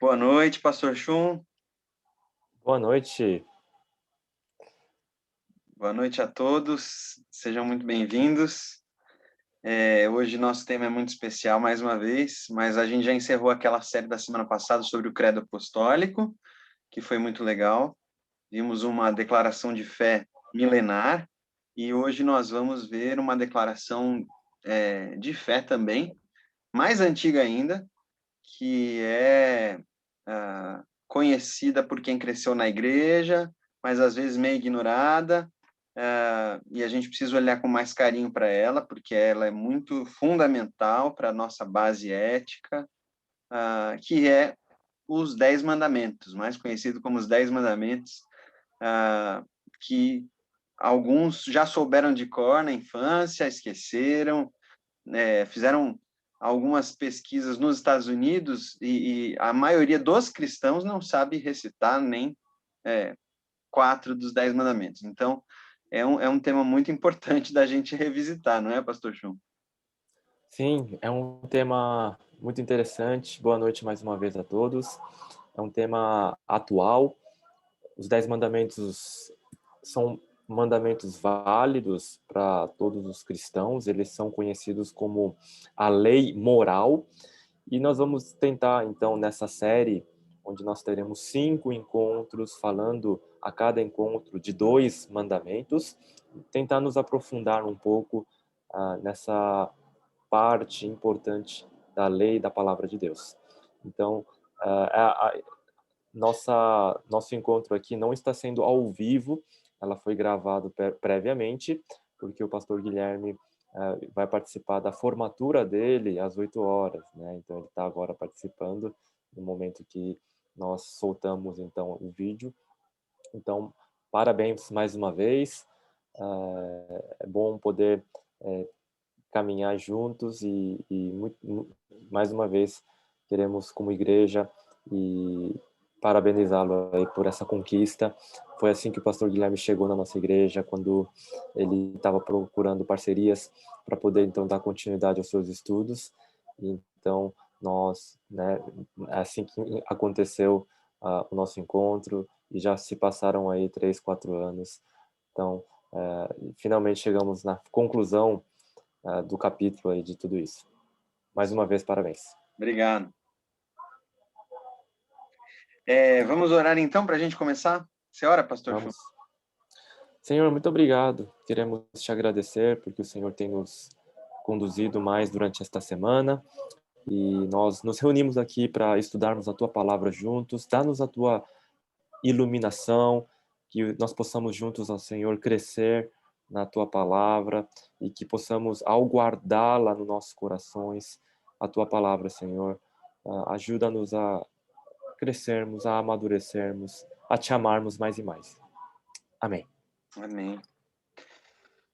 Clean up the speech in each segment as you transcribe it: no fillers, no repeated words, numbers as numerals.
Boa noite, Pastor Chum. Boa noite. Boa noite a todos. Sejam muito bem-vindos. Hoje nosso tema é muito especial, mais uma vez, mas a gente já encerrou aquela série da semana passada sobre o Credo Apostólico, que foi muito legal. Vimos uma declaração de fé milenar e hoje nós vamos ver uma declaração de fé também, mais antiga ainda, que é conhecida por quem cresceu na igreja, mas às vezes meio ignorada, e a gente precisa olhar com mais carinho para ela, porque ela é muito fundamental para a nossa base ética, que é os 10 mandamentos, mais conhecido como os 10 mandamentos, que alguns já souberam de cor na infância, esqueceram, fizeram algumas pesquisas nos Estados Unidos e a maioria dos cristãos não sabe recitar nem 4 dos 10 mandamentos. Então, é um tema muito importante da gente revisitar, não é, Pastor Chum? Sim, é um tema muito interessante. Boa noite mais uma vez a todos. É um tema atual. Os 10 mandamentos são mandamentos válidos para todos os cristãos. Eles são conhecidos como a lei moral. E nós vamos tentar, então, nessa série, onde nós teremos 5 encontros, falando a cada encontro de 2 mandamentos, tentar nos aprofundar um pouco nessa parte importante da lei e da palavra de Deus. Então, nosso encontro aqui não está sendo ao vivo, ela foi gravado previamente, porque o pastor Guilherme vai participar da formatura dele às 8 horas, né? Então ele está agora participando no momento que nós soltamos então o vídeo. Então, parabéns mais uma vez. É bom poder caminhar juntos mais uma vez queremos como igreja e parabenizá-lo aí por essa conquista. Foi assim que o pastor Guilherme chegou na nossa igreja, quando ele estava procurando parcerias para poder então dar continuidade aos seus estudos. Então nós, né, assim que aconteceu o nosso encontro, e já se passaram aí 3, 4 anos. Então finalmente chegamos na conclusão do capítulo aí de tudo isso. Mais uma vez, parabéns. Obrigado. Vamos orar então para a gente começar? Você ora, Pastor Chum? Vamos. Senhor, muito obrigado. Queremos te agradecer porque o Senhor tem nos conduzido mais durante esta semana e nós nos reunimos aqui para estudarmos a tua palavra juntos. Dá-nos a tua iluminação, que nós possamos juntos, ao Senhor, crescer na tua palavra e que possamos, ao guardá-la nos nossos corações, a tua palavra, Senhor, ajuda-nos a crescermos, a amadurecermos, a te amarmos mais e mais. Amém. Amém.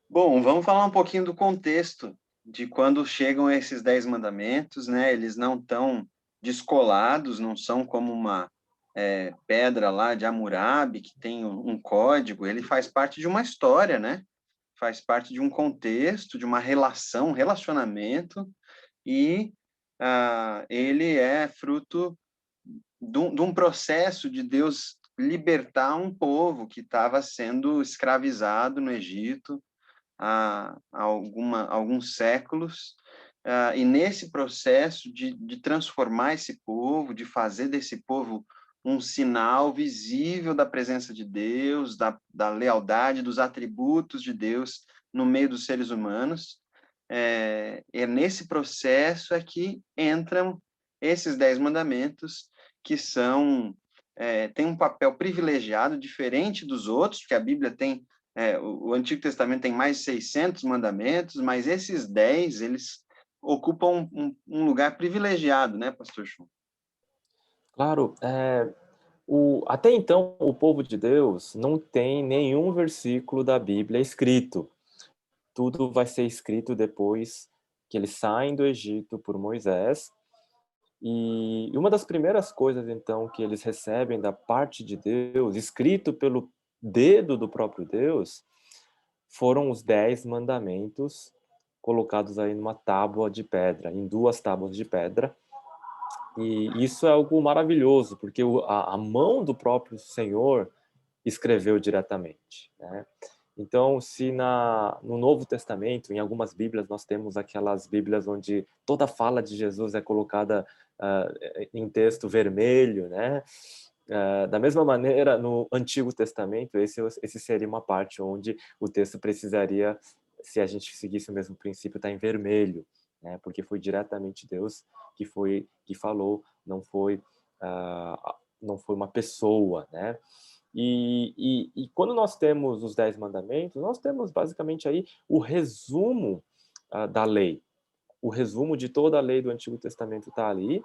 Bom, vamos falar um pouquinho do contexto de quando chegam esses 10 mandamentos, né? Eles não estão descolados, não são como uma pedra lá de Hammurabi, que tem um código, ele faz parte de uma história, né? Faz parte de um contexto, de uma relação, um relacionamento, e ele é fruto de um processo de Deus libertar um povo que estava sendo escravizado no Egito há alguns séculos, e nesse processo de transformar esse povo, de fazer desse povo um sinal visível da presença de Deus, da lealdade, dos atributos de Deus no meio dos seres humanos, nesse processo é que entram esses 10 mandamentos, que têm um papel privilegiado, diferente dos outros, porque a Bíblia tem o Antigo Testamento tem mais de 600 mandamentos, mas esses 10, eles ocupam um lugar privilegiado, né, Pastor Chum? Claro, até então o povo de Deus não tem nenhum versículo da Bíblia escrito. Tudo vai ser escrito depois que eles saem do Egito por Moisés. E uma das primeiras coisas, então, que eles recebem da parte de Deus, escrito pelo dedo do próprio Deus, foram os 10 mandamentos colocados aí numa tábua de pedra, em 2 tábuas de pedra. E isso é algo maravilhoso, porque a mão do próprio Senhor escreveu diretamente, né? Então, se no Novo Testamento, em algumas Bíblias, nós temos aquelas Bíblias onde toda fala de Jesus é colocada em texto vermelho, né? Da mesma maneira, no Antigo Testamento, esse seria uma parte onde o texto precisaria, se a gente seguisse o mesmo princípio, estar em vermelho, né? Porque foi diretamente Deus que falou, não foi uma pessoa, né? E quando nós temos os 10 mandamentos, nós temos basicamente aí o resumo da lei. O resumo de toda a lei do Antigo Testamento está ali.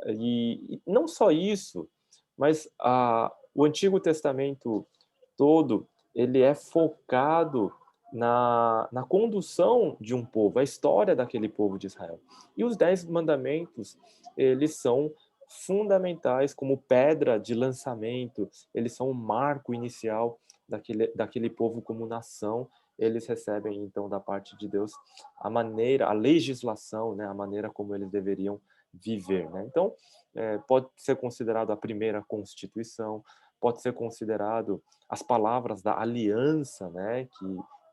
E não só isso, mas o Antigo Testamento todo, ele é focado na condução de um povo, a história daquele povo de Israel. E os 10 mandamentos, eles são fundamentais como pedra de lançamento, eles são um marco inicial daquele povo como nação. Eles recebem, então, da parte de Deus a legislação, né, a maneira como eles deveriam viver, né? Então, pode ser considerado a primeira Constituição, pode ser considerado as palavras da aliança, né,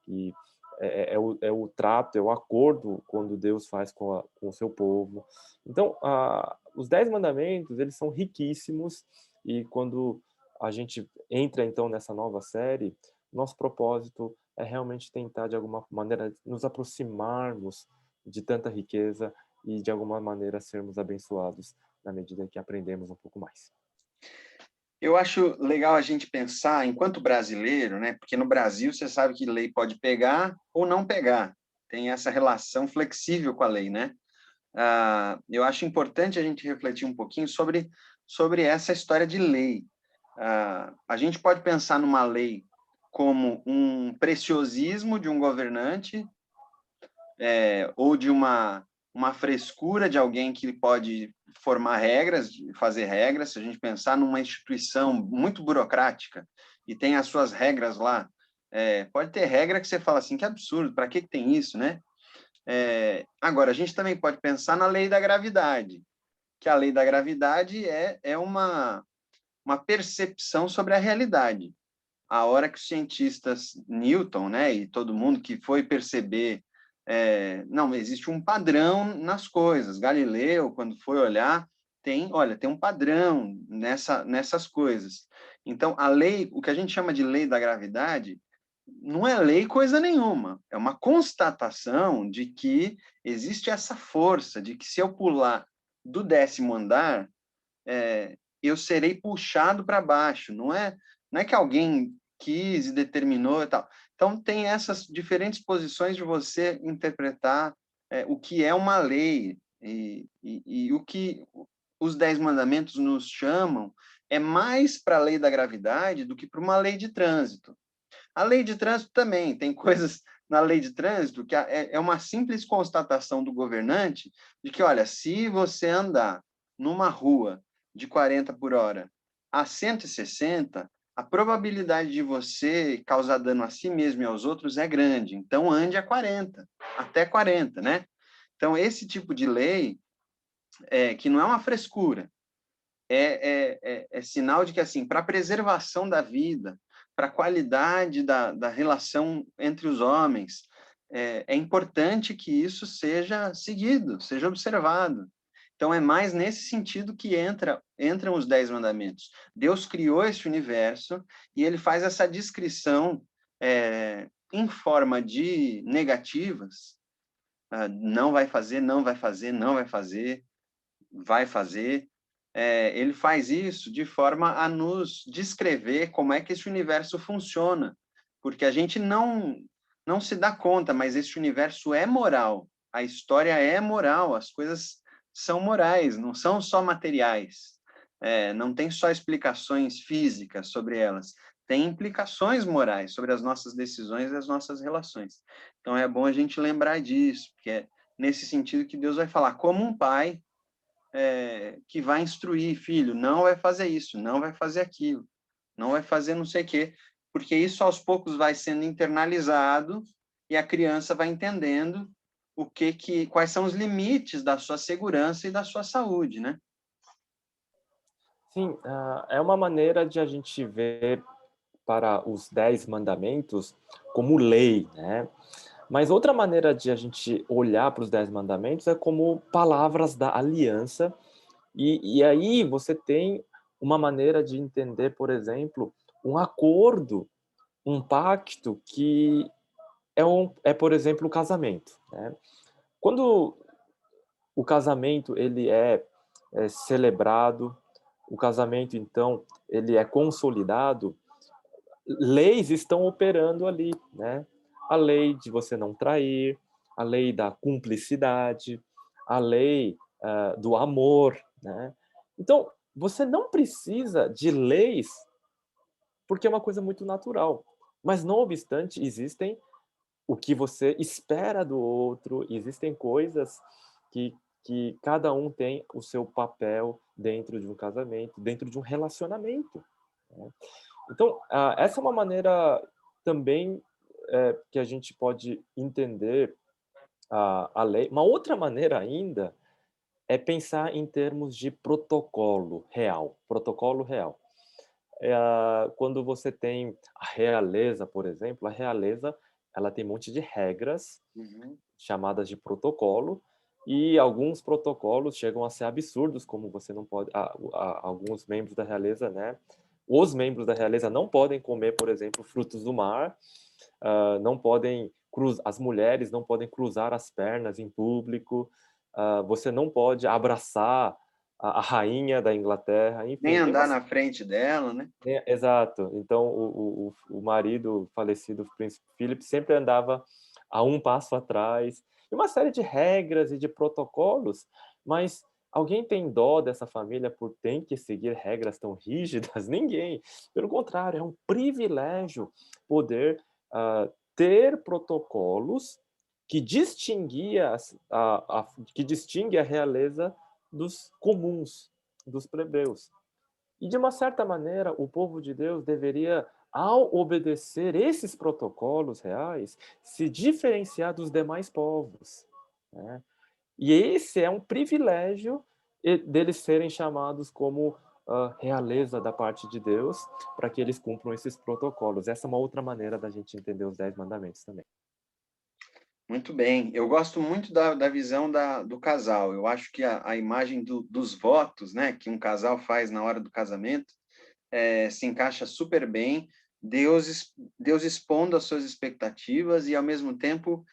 que é o trato, é o acordo quando Deus faz com o seu povo. Então, os 10 mandamentos, eles são riquíssimos, e quando a gente entra, então, nessa nova série, nosso propósito é realmente tentar, de alguma maneira, nos aproximarmos de tanta riqueza e, de alguma maneira, sermos abençoados na medida que aprendemos um pouco mais. Eu acho legal a gente pensar, enquanto brasileiro, né? Porque no Brasil você sabe que lei pode pegar ou não pegar. Tem essa relação flexível com a lei, né? Eu acho importante a gente refletir um pouquinho sobre essa história de lei. A gente pode pensar numa lei como um preciosismo de um governante, ou de uma frescura de alguém que pode formar regras, fazer regras. Se a gente pensar numa instituição muito burocrática e tem as suas regras lá, pode ter regra que você fala assim, que absurdo, para que tem isso, né? Agora, a gente também pode pensar na lei da gravidade, que a lei da gravidade é uma percepção sobre a realidade. A hora que os cientistas, Newton, né, e todo mundo que foi perceber, não, existe um padrão nas coisas. Galileu, quando foi olhar, tem um padrão nessas coisas. Então, a lei, o que a gente chama de lei da gravidade, não é lei coisa nenhuma, é uma constatação de que existe essa força, de que se eu pular do 10º andar, eu serei puxado para baixo. Não é que alguém quis e determinou e tal. Então, tem essas diferentes posições de você interpretar o que é uma lei, e o que os 10 mandamentos nos chamam é mais para a lei da gravidade do que para uma lei de trânsito. A lei de trânsito também, tem coisas na lei de trânsito que é uma simples constatação do governante de que, olha, se você andar numa rua de 40 por hora a 160, a probabilidade de você causar dano a si mesmo e aos outros é grande. Então, ande a 40, até 40, né? Então, esse tipo de lei, que não é uma frescura, é sinal de que, assim, para a preservação da vida, para a qualidade da relação entre os homens, é importante que isso seja seguido, seja observado. Então, é mais nesse sentido que entram os 10 mandamentos. Deus criou este universo e ele faz essa descrição em forma de negativas. Não vai fazer, não vai fazer, não vai fazer, vai fazer. Ele faz isso de forma a nos descrever como é que esse universo funciona, porque a gente não se dá conta, mas esse universo é moral, a história é moral, as coisas são morais, não são só materiais, não tem só explicações físicas sobre elas, tem implicações morais sobre as nossas decisões e as nossas relações. Então é bom a gente lembrar disso, porque é nesse sentido que Deus vai falar como um pai que vai instruir, filho, não vai fazer isso, não vai fazer aquilo, não vai fazer não sei o quê, porque isso aos poucos vai sendo internalizado e a criança vai entendendo quais são os limites da sua segurança e da sua saúde, né? Sim, é uma maneira de a gente ver para os 10 mandamentos como lei, né? Mas outra maneira de a gente olhar para os 10 mandamentos é como palavras da aliança, e aí você tem uma maneira de entender, por exemplo, um acordo, um pacto que por exemplo, o casamento, né? Quando o casamento ele é celebrado, o casamento, então, ele é consolidado, leis estão operando ali, né? A lei de você não trair, a lei da cumplicidade, a lei do amor, né? Então, você não precisa de leis porque é uma coisa muito natural. Mas, não obstante, existem o que você espera do outro, existem coisas que cada um tem o seu papel dentro de um casamento, dentro de um relacionamento, né? Então, essa é uma maneira também que a gente pode entender a lei. Uma outra maneira ainda é pensar em termos de protocolo real. Protocolo real. Quando você tem a realeza, por exemplo, a realeza ela tem um monte de regras Uhum. chamadas de protocolo, e alguns protocolos chegam a ser absurdos, como você não pode, alguns membros da realeza, né? Os membros da realeza não podem comer, por exemplo, frutos do mar, não podem as mulheres não podem cruzar as pernas em público, você não pode abraçar a rainha da Inglaterra, Nem enfim, tem uma. andar na frente dela, né? Exato. Então, o marido falecido, o príncipe Philip, sempre andava a um passo atrás. E uma série de regras e de protocolos, mas alguém tem dó dessa família por ter que seguir regras tão rígidas? Ninguém. Pelo contrário, é um privilégio poder ter protocolos que que distingue a realeza dos comuns, dos plebeus. E, de uma certa maneira, o povo de Deus deveria, ao obedecer esses protocolos reais, se diferenciar dos demais povos, né? E esse é um privilégio deles serem chamados como realeza da parte de Deus, para que eles cumpram esses protocolos. Essa é uma outra maneira da gente entender os 10 mandamentos também. Muito bem. Eu gosto muito da visão do casal. Eu acho que a imagem dos votos, né, que um casal faz na hora do casamento, se encaixa super bem. Deus expondo as suas expectativas e, ao mesmo tempo,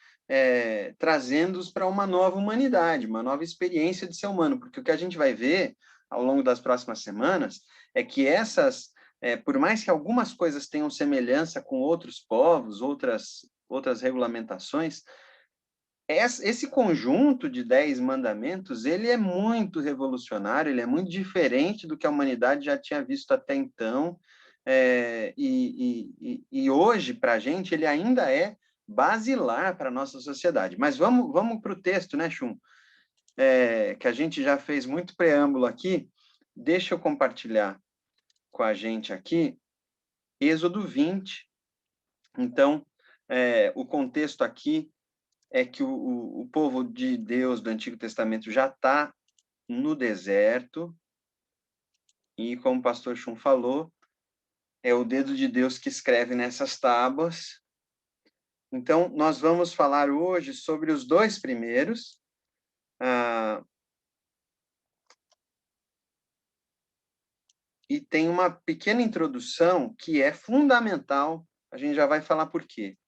trazendo-os para uma nova humanidade, uma nova experiência de ser humano. Porque o que a gente vai ver ao longo das próximas semanas é que por mais que algumas coisas tenham semelhança com outros povos, outras regulamentações, esse conjunto de 10 mandamentos, ele é muito revolucionário, ele é muito diferente do que a humanidade já tinha visto até então, e hoje, para a gente, ele ainda é basilar para a nossa sociedade. Mas vamos para o texto, né, Chum? Que a gente já fez muito preâmbulo aqui. Deixa eu compartilhar com a gente aqui, Êxodo 20. Então, o contexto aqui é que o povo de Deus do Antigo Testamento já está no deserto, e como o pastor Chum falou, é o dedo de Deus que escreve nessas tábuas. Então, nós vamos falar hoje sobre os dois primeiros, e tem uma pequena introdução que é fundamental, a gente já vai falar por quê.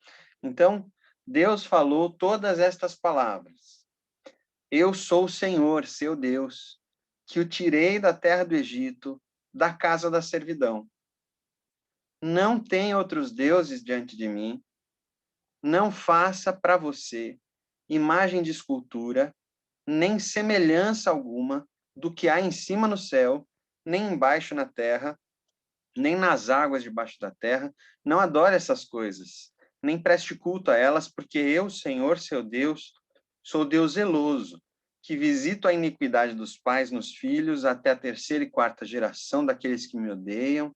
Então, Deus falou todas estas palavras: Eu sou o Senhor, seu Deus, que o tirei da terra do Egito, da casa da servidão. Não tem outros deuses diante de mim. Não faça para você imagem de escultura, nem semelhança alguma do que há em cima no céu, nem embaixo na terra, nem nas águas debaixo da terra. Não adore essas coisas, nem preste culto a elas, porque eu, Senhor, seu Deus, sou Deus zeloso, que visito a iniquidade dos pais nos filhos até a terceira e quarta geração daqueles que me odeiam,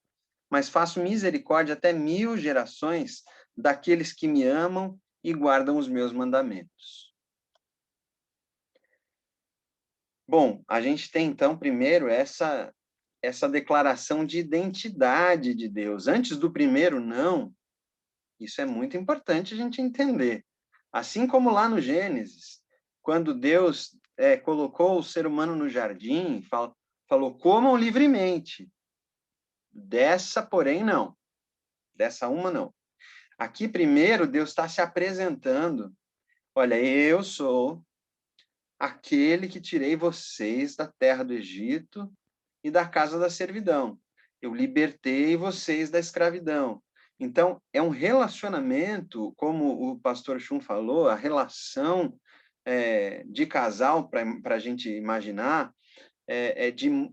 mas faço misericórdia até 1000 gerações daqueles que me amam e guardam os meus mandamentos. Bom, a gente tem, então, primeiro, essa declaração de identidade de Deus. Antes do primeiro não, isso é muito importante a gente entender. Assim como lá no Gênesis, quando Deus colocou o ser humano no jardim, falou, comam livremente. Dessa, porém, não. Dessa uma, não. Aqui, primeiro, Deus está se apresentando. Olha, eu sou aquele que tirei vocês da terra do Egito e da casa da servidão. Eu libertei vocês da escravidão. Então, é um relacionamento, como o pastor Chum falou, a relação de casal, para a gente imaginar, é, é, de,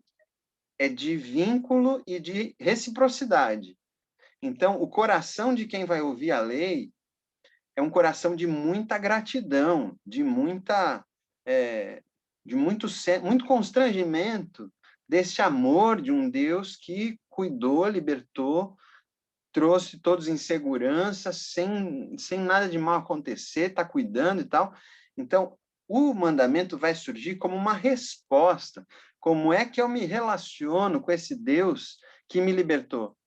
é de vínculo e de reciprocidade. Então, o coração de quem vai ouvir a lei é um coração de muita gratidão, de muita, muito constrangimento desse amor de um Deus que cuidou, libertou, trouxe todos em segurança, sem nada de mal acontecer, está cuidando e tal. Então, o mandamento vai surgir como uma resposta. Como é que eu me relaciono com esse Deus que me libertou?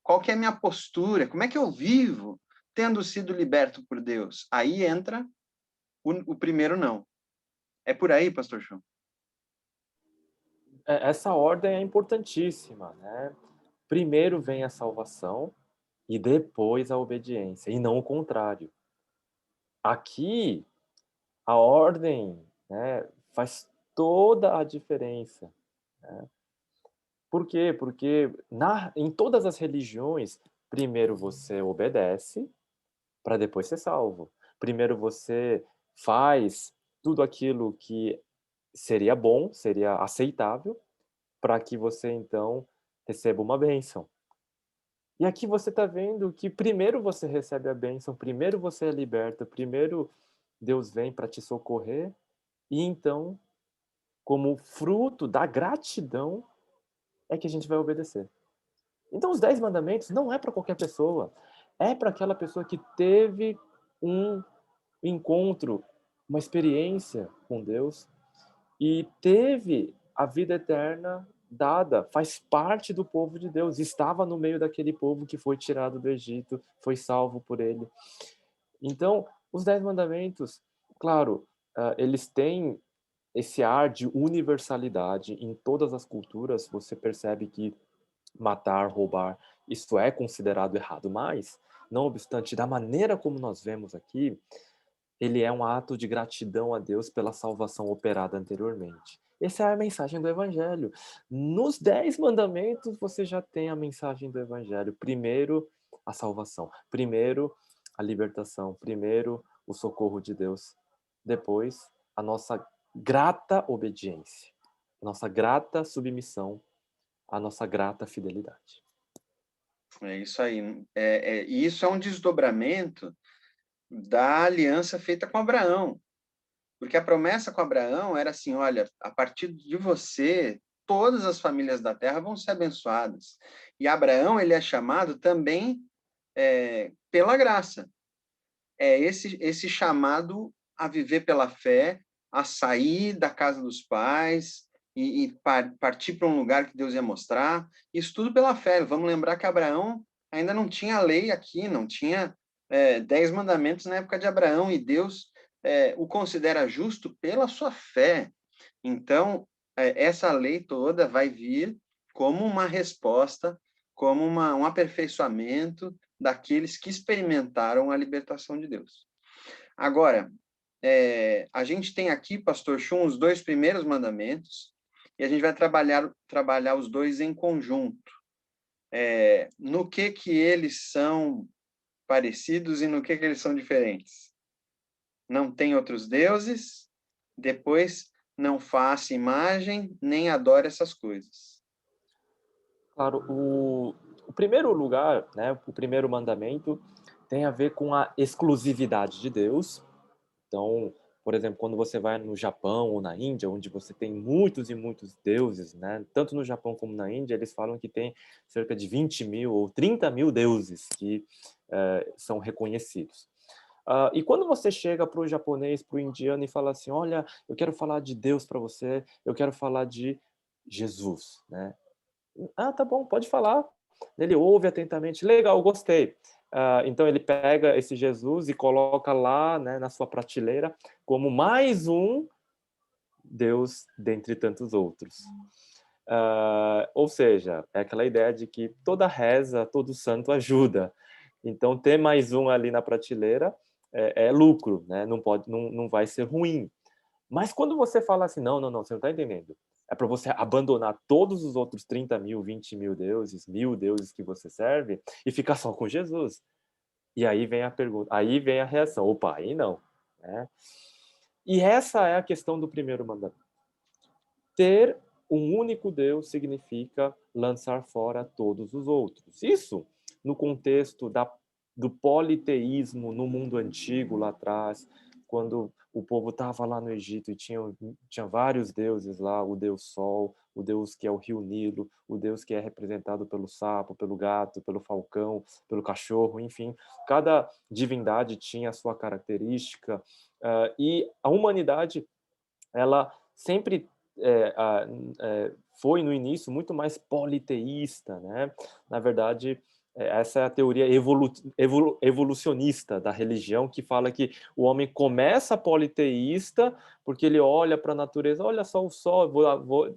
Qual que é a minha postura? Como é que eu vivo tendo sido liberto por Deus? Aí entra o primeiro não. É por aí, pastor João? Essa ordem é importantíssima, né? Primeiro vem a salvação e depois a obediência, e não o contrário. Aqui, a ordem, né, faz toda a diferença, né? Por quê? Porque em todas as religiões, primeiro você obedece para depois ser salvo. Primeiro você faz tudo aquilo que seria bom, seria aceitável, para que você então receba uma bênção. E aqui você está vendo que primeiro você recebe a bênção, primeiro você é liberto, primeiro Deus vem para te socorrer, e então, como fruto da gratidão, é que a gente vai obedecer. Então, os 10 mandamentos não é para qualquer pessoa, é para aquela pessoa que teve um encontro, uma experiência com Deus e teve a vida eterna dada, faz parte do povo de Deus, estava no meio daquele povo que foi tirado do Egito, foi salvo por ele. Então, os 10 mandamentos, claro, eles têm esse ar de universalidade em todas as culturas. Você percebe que matar, roubar, isso é considerado errado, mas, não obstante, da maneira como nós vemos aqui, ele é um ato de gratidão a Deus pela salvação operada anteriormente. Essa é a mensagem do Evangelho. Nos 10 mandamentos, você já tem a mensagem do Evangelho. Primeiro, a salvação. Primeiro, a libertação. Primeiro, o socorro de Deus. Depois, a nossa grata obediência. A nossa grata submissão. A nossa grata fidelidade. É isso aí. E isso é um desdobramento da aliança feita com Abraão. Porque a promessa com Abraão era assim, olha, a partir de você, todas as famílias da terra vão ser abençoadas. E Abraão, ele é chamado também pela graça. É esse chamado a viver pela fé, a sair da casa dos pais e partir para um lugar que Deus ia mostrar. Isso tudo pela fé. Vamos lembrar que Abraão ainda não tinha lei aqui, não tinha 10 mandamentos na época de Abraão, e Deus o considera justo pela sua fé. Então, essa lei toda vai vir como uma resposta, como um aperfeiçoamento daqueles que experimentaram a libertação de Deus. Agora, a gente tem aqui, pastor Chum, os 2 primeiros mandamentos, e a gente vai trabalhar os dois em conjunto. No que eles são parecidos e no que eles são diferentes? Não tem outros deuses, depois não faça imagem, nem adore essas coisas. Claro, o primeiro lugar, né, o primeiro mandamento tem a ver com a exclusividade de Deus. Então, por exemplo, quando você vai no Japão ou na Índia, onde você tem muitos e muitos deuses, né? Tanto no Japão como na Índia, eles falam que tem cerca de 20 mil ou 30 mil deuses que são reconhecidos. E quando você chega para o japonês, para o indiano e fala assim, olha, eu quero falar de Deus para você, eu quero falar de Jesus, né? Ah, tá bom, pode falar. Ele ouve atentamente, legal, gostei. Então ele pega esse Jesus e coloca lá, né, na sua prateleira como mais um Deus dentre tantos outros. Ou seja, é aquela ideia de que toda reza, todo santo ajuda. Então, ter mais um ali na prateleira é lucro, né? Não vai ser ruim. Mas quando você fala assim, não, você não está entendendo. É para você abandonar todos os outros 30 mil, 20 mil deuses, 1000 deuses que você serve e ficar só com Jesus. E aí vem a pergunta, aí vem a reação. Opa, aí não. Né? E essa é a questão do primeiro mandamento. Ter um único Deus significa lançar fora todos os outros. Isso no contexto do politeísmo no mundo antigo, lá atrás, quando o povo estava lá no Egito e tinha vários deuses lá, o deus Sol, o deus que é o rio Nilo, o deus que é representado pelo sapo, pelo gato, pelo falcão, pelo cachorro, enfim. Cada divindade tinha a sua característica, e a humanidade, ela sempre foi no início muito mais politeísta, né? Na verdade, essa é a teoria evolucionista da religião, que fala que o homem começa politeísta porque ele olha para a natureza, olha só o sol,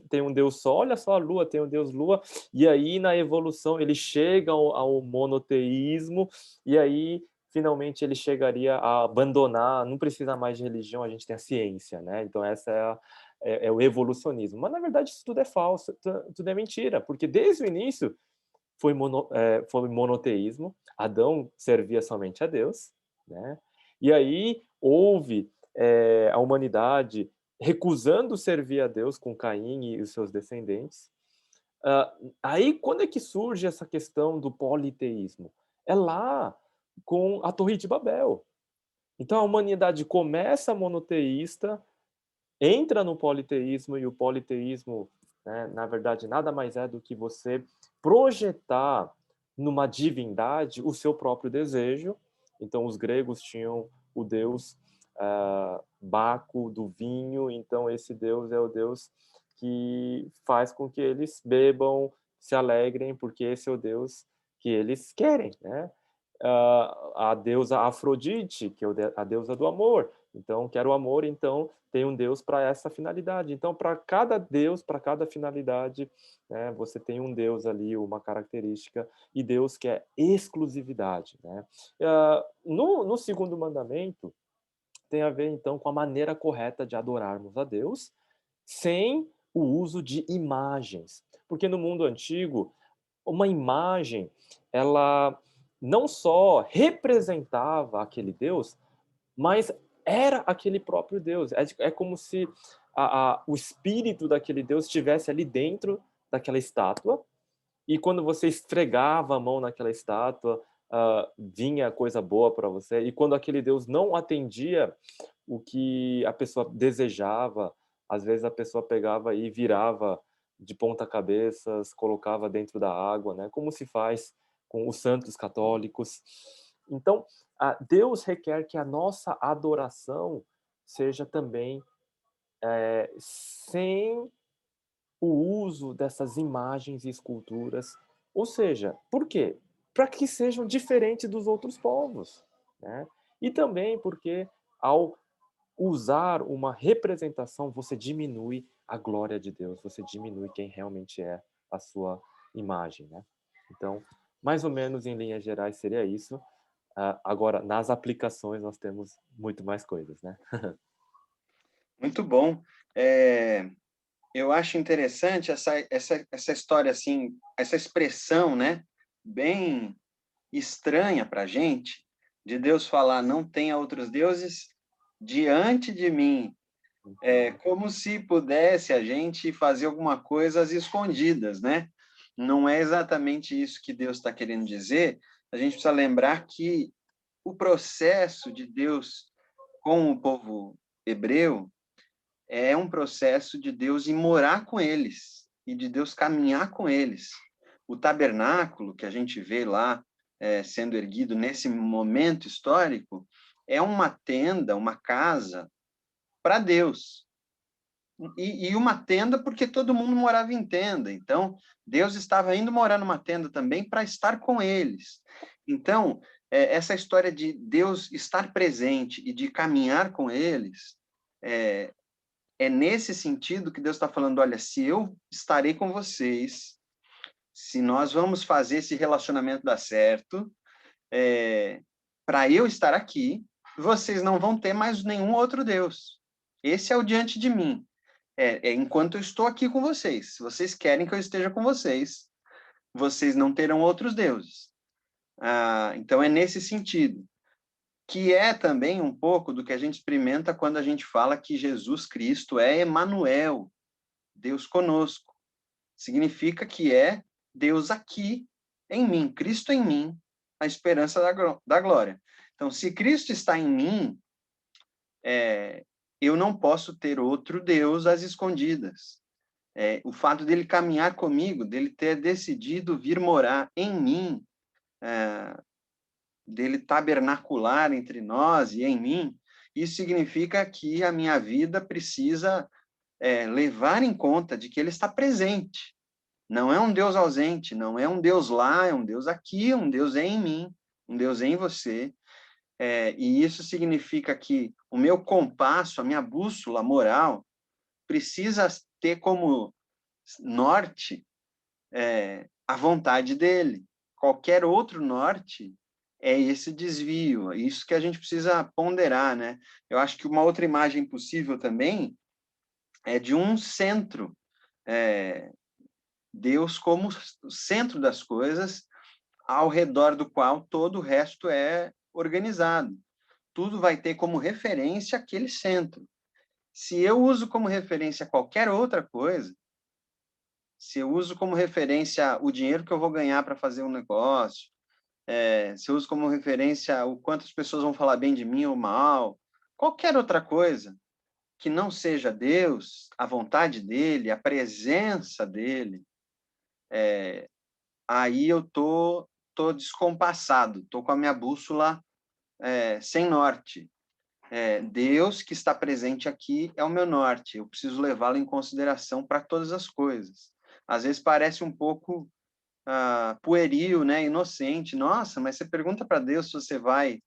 tem um deus sol, olha só a lua, tem um deus lua, e aí na evolução ele chega ao monoteísmo, e aí finalmente ele chegaria a abandonar, não precisa mais de religião, a gente tem a ciência, né? Então essa é o evolucionismo. Mas, na verdade, isso tudo é falso, tudo é mentira, porque desde o início foi monoteísmo, Adão servia somente a Deus, né? E aí houve a humanidade recusando servir a Deus com Caim e os seus descendentes. Aí, quando é que surge essa questão do politeísmo? É lá com a Torre de Babel. Então, a humanidade começa monoteísta, entra no politeísmo, e o politeísmo, né, na verdade, nada mais é do que você projetar numa divindade o seu próprio desejo. Então, os gregos tinham o deus Baco do vinho, então esse deus é o deus que faz com que eles bebam, se alegrem, porque esse é o deus que eles querem, né? A deusa Afrodite, que é a deusa do amor. Então, quero o amor, então tem um Deus para essa finalidade. Então, para cada Deus, para cada finalidade, né, você tem um Deus ali, uma característica, e Deus quer exclusividade. Né? No segundo mandamento, tem a ver, então, com a maneira correta de adorarmos a Deus, sem o uso de imagens. Porque no mundo antigo, uma imagem, ela não só representava aquele Deus, mas era aquele próprio Deus. É como se o espírito daquele Deus estivesse ali dentro daquela estátua, e quando você esfregava a mão naquela estátua, vinha coisa boa para você, e quando aquele Deus não atendia o que a pessoa desejava, às vezes a pessoa pegava e virava de ponta cabeças, colocava dentro da água, né? Como se faz com os santos católicos. Então, Deus requer que a nossa adoração seja também sem o uso dessas imagens e esculturas. Ou seja, por quê? Para que sejam diferentes dos outros povos. Né? E também porque, ao usar uma representação, você diminui a glória de Deus, você diminui quem realmente é a sua imagem. Né? Então, mais ou menos em linhas gerais seria isso. Agora, nas aplicações, nós temos muito mais coisas, né? Muito bom. Eu acho interessante essa história, assim, essa expressão, né, bem estranha para a gente, de Deus falar, não tenha outros deuses diante de mim. É como se pudesse a gente fazer alguma coisa às escondidas, né? Não é exatamente isso que Deus está querendo dizer. A gente precisa lembrar que o processo de Deus com o povo hebreu é um processo de Deus ir morar com eles e de Deus caminhar com eles. O tabernáculo que a gente vê lá sendo erguido nesse momento histórico é uma tenda, uma casa para Deus. E uma tenda porque todo mundo morava em tenda. Então, Deus estava indo morar numa tenda também para estar com eles. Então, essa história de Deus estar presente e de caminhar com eles, é nesse sentido que Deus está falando, olha, se eu estarei com vocês, se nós vamos fazer esse relacionamento dar certo, para eu estar aqui, vocês não vão ter mais nenhum outro Deus. Esse é o diante de mim. Enquanto eu estou aqui com vocês. Se vocês querem que eu esteja com vocês, vocês não terão outros deuses. Então, é nesse sentido. Que é também um pouco do que a gente experimenta quando a gente fala que Jesus Cristo é Emanuel, Deus conosco. Significa que é Deus aqui em mim, Cristo em mim, a esperança da glória. Então, se Cristo está em mim, eu não posso ter outro Deus às escondidas. O fato dele caminhar comigo, dele ter decidido vir morar em mim, dele tabernacular entre nós e em mim, isso significa que a minha vida precisa levar em conta de que ele está presente. Não é um Deus ausente, não é um Deus lá, é um Deus aqui, um Deus em mim, um Deus em você. E isso significa que o meu compasso, a minha bússola moral, precisa ter como norte a vontade dele. Qualquer outro norte é esse desvio, é isso que a gente precisa ponderar, né? Eu acho que uma outra imagem possível também é de um centro, Deus como o centro das coisas, ao redor do qual todo o resto é organizado. Tudo vai ter como referência aquele centro. Se eu uso como referência qualquer outra coisa, se eu uso como referência o dinheiro que eu vou ganhar para fazer um negócio, se eu uso como referência o quanto as pessoas vão falar bem de mim ou mal, qualquer outra coisa que não seja Deus, a vontade dele, a presença dele, aí eu tô descompassado, tô com a minha bússola sem norte. Deus que está presente aqui é o meu norte, eu preciso levá-lo em consideração para todas as coisas. Às vezes parece um pouco pueril, né, inocente. Nossa, mas você pergunta para Deus se você vai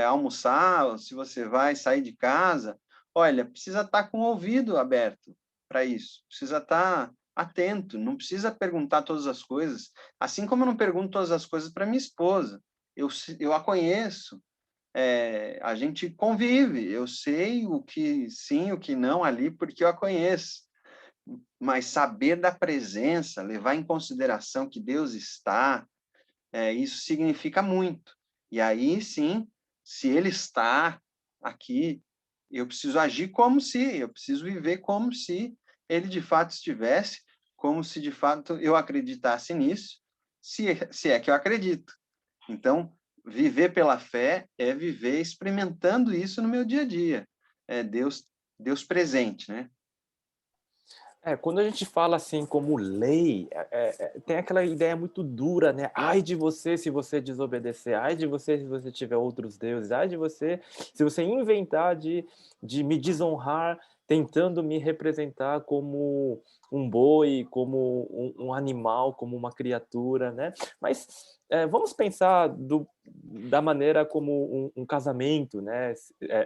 almoçar, ou se você vai sair de casa. Olha, precisa estar com o ouvido aberto para isso, precisa estar atento, não precisa perguntar todas as coisas, assim como eu não pergunto todas as coisas para minha esposa. Eu a conheço, a gente convive, eu sei o que sim, o que não ali, porque eu a conheço. Mas saber da presença, levar em consideração que Deus está, isso significa muito. E aí, sim, se Ele está aqui, eu preciso agir como se, eu preciso viver como se Ele de fato estivesse, como se de fato eu acreditasse nisso, se é que eu acredito. Então, viver pela fé é viver experimentando isso no meu dia a dia. É Deus presente, né? Quando a gente fala assim como lei, tem aquela ideia muito dura, né? Ai de você se você desobedecer, ai de você se você tiver outros deuses, ai de você se você inventar de me desonrar, tentando me representar como um boi, como um animal, como uma criatura, né? Mas vamos pensar da maneira como um casamento, né,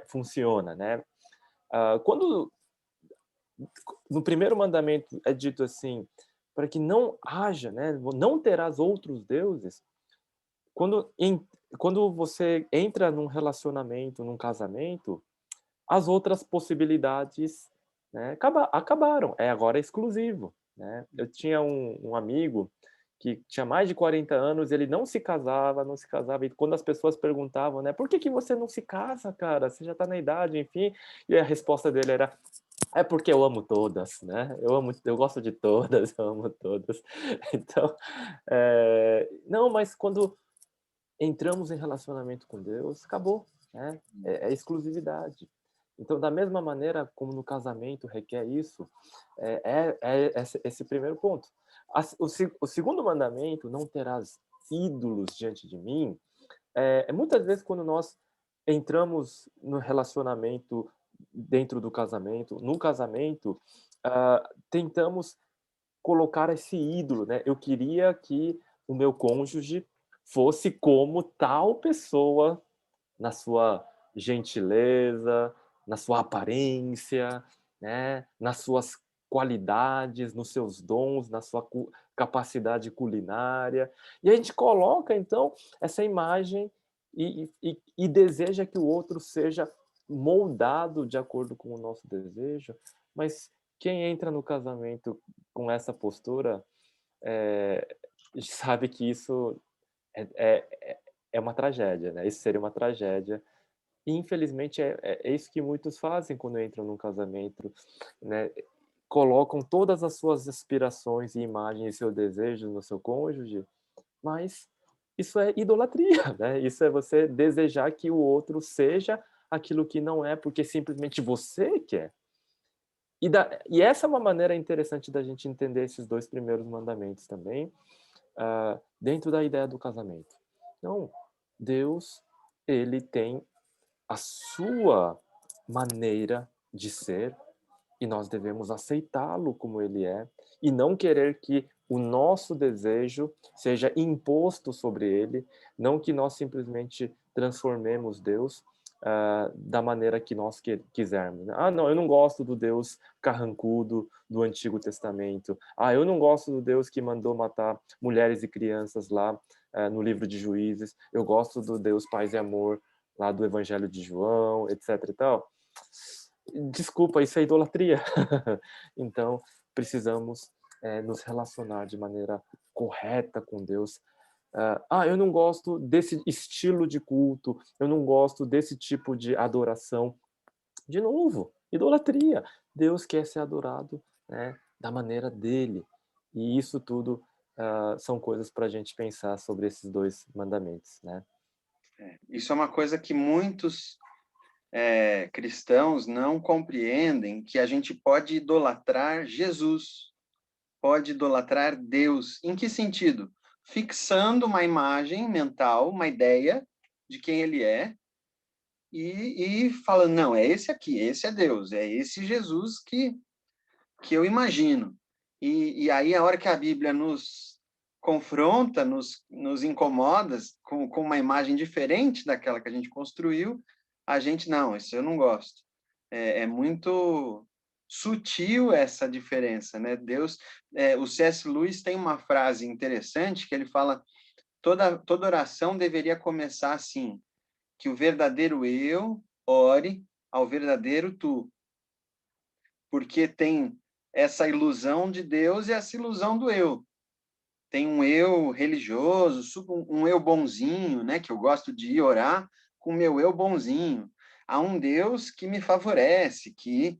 funciona, né? Quando no primeiro mandamento é dito assim, para que não haja, né, não terás outros deuses. Quando, quando você entra num relacionamento, num casamento, as outras possibilidades, né, acabaram, agora é exclusivo. Né? Eu tinha um amigo que tinha mais de 40 anos, ele não se casava, não se casava, e quando as pessoas perguntavam, né, por que você não se casa, cara? Você já está na idade, enfim, e a resposta dele era, é porque eu amo todas, né? Eu gosto de todas, eu amo todas. Então, não, mas quando entramos em relacionamento com Deus, acabou, né? É exclusividade. Então, da mesma maneira como no casamento requer isso, esse primeiro ponto. O segundo mandamento, não terás ídolos diante de mim, muitas vezes quando nós entramos no relacionamento dentro do casamento, no casamento, tentamos colocar esse ídolo, né. Eu queria que o meu cônjuge fosse como tal pessoa, na sua gentileza, na sua aparência, né, nas suas qualidades, nos seus dons, na sua capacidade culinária. E a gente coloca, então, essa imagem e deseja que o outro seja moldado de acordo com o nosso desejo, mas quem entra no casamento com essa postura, eh, sabe que isso é é uma tragédia, né, isso seria uma tragédia. E infelizmente é isso que muitos fazem quando entram num casamento, né, colocam todas as suas aspirações e imagens e seu desejo no seu cônjuge, mas isso é idolatria, né, isso é você desejar que o outro seja aquilo que não é, porque simplesmente você quer. E essa é uma maneira interessante da gente entender esses 2 primeiros mandamentos também, dentro da ideia do casamento. Então, Deus, ele tem a sua maneira de ser e nós devemos aceitá-lo como ele é e não querer que o nosso desejo seja imposto sobre ele, não que nós simplesmente transformemos Deus da maneira que nós quisermos. Né? Ah, não, eu não gosto do Deus carrancudo do Antigo Testamento. Ah, eu não gosto do Deus que mandou matar mulheres e crianças lá no livro de Juízes. Eu gosto do Deus paz e amor lá do Evangelho de João, etc e tal. Desculpa, isso é idolatria. Então, precisamos nos relacionar de maneira correta com Deus. Eu não gosto desse estilo de culto, eu não gosto desse tipo de adoração. De novo, idolatria. Deus quer ser adorado, né, da maneira dele. E isso tudo são coisas para a gente pensar sobre esses 2 mandamentos, né? Isso é uma coisa que muitos cristãos não compreendem, que a gente pode idolatrar Jesus, pode idolatrar Deus. Em que sentido? Fixando uma imagem mental, uma ideia de quem ele é, e falando, não, é esse aqui, esse é Deus, é esse Jesus que eu imagino. E aí, a hora que a Bíblia nos confronta, nos incomoda com uma imagem diferente daquela que a gente construiu, a gente, não, isso eu não gosto. É muito sutil essa diferença, né? Deus, o C.S. Lewis tem uma frase interessante que ele fala, toda oração deveria começar assim, que o verdadeiro eu ore ao verdadeiro tu, porque tem essa ilusão de Deus e essa ilusão do eu. Tem um eu religioso, um eu bonzinho, né, que eu gosto de ir orar com o meu eu bonzinho. Há um Deus que me favorece, que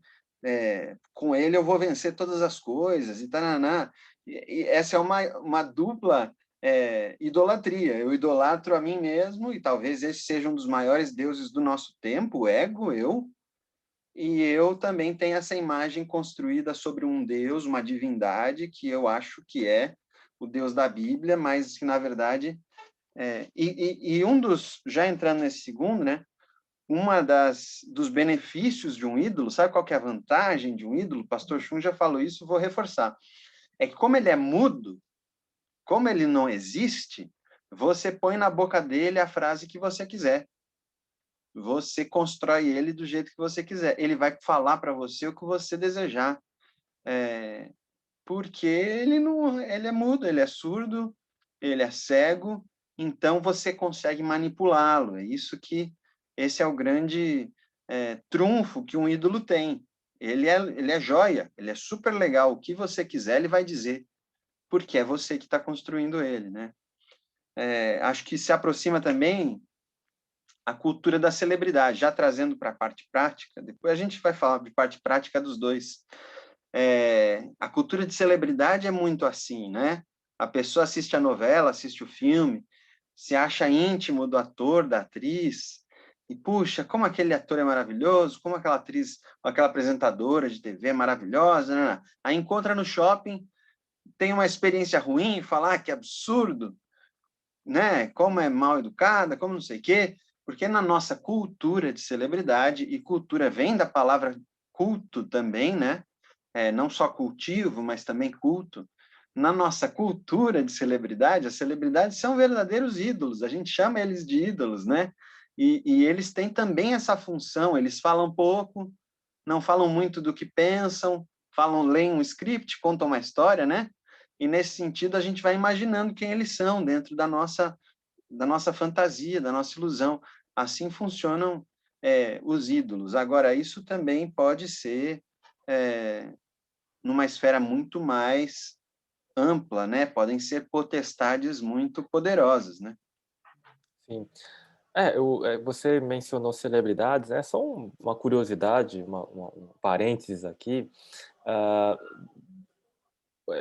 com ele eu vou vencer todas as coisas, e taraná. E essa é uma dupla idolatria. Eu idolatro a mim mesmo, e talvez esse seja um dos maiores deuses do nosso tempo, o ego, eu, e eu também tenho essa imagem construída sobre um Deus, uma divindade, que eu acho que é o Deus da Bíblia, mas que, na verdade... um dos... Já entrando nesse segundo, né? Dos benefícios de um ídolo, sabe qual que é a vantagem de um ídolo? O pastor Chun já falou isso, vou reforçar. É que como ele é mudo, como ele não existe, você põe na boca dele a frase que você quiser. Você constrói ele do jeito que você quiser. Ele vai falar para você o que você desejar. Porque ele é mudo, ele é surdo, ele é cego, então você consegue manipulá-lo. Esse é o grande trunfo que um ídolo tem. Ele é joia, ele é super legal. O que você quiser, ele vai dizer, porque é você que está construindo ele, né? Acho que se aproxima também a cultura da celebridade, já trazendo para a parte prática, depois a gente vai falar de parte prática dos dois. A cultura de celebridade é muito assim, né? A pessoa assiste a novela, assiste o filme, se acha íntimo do ator, da atriz, e puxa, como aquele ator é maravilhoso, como aquela atriz, aquela apresentadora de TV é maravilhosa, né? Aí encontra no shopping, tem uma experiência ruim, fala que absurdo, né? Como é mal educada, como não sei o quê. Porque na nossa cultura de celebridade, e cultura vem da palavra culto também, né? Não só cultivo, mas também culto. Na nossa cultura de celebridade, as celebridades são verdadeiros ídolos, a gente chama eles de ídolos, né? E eles têm também essa função, eles falam pouco, não falam muito do que pensam, leem um script, contam uma história, né? E nesse sentido a gente vai imaginando quem eles são dentro da nossa fantasia, da nossa ilusão. Assim funcionam os ídolos. Agora, isso também pode ser numa esfera muito mais ampla, né? Podem ser potestades muito poderosas, né? Sim. Você mencionou celebridades, né? Só uma curiosidade, um parênteses aqui. Ah,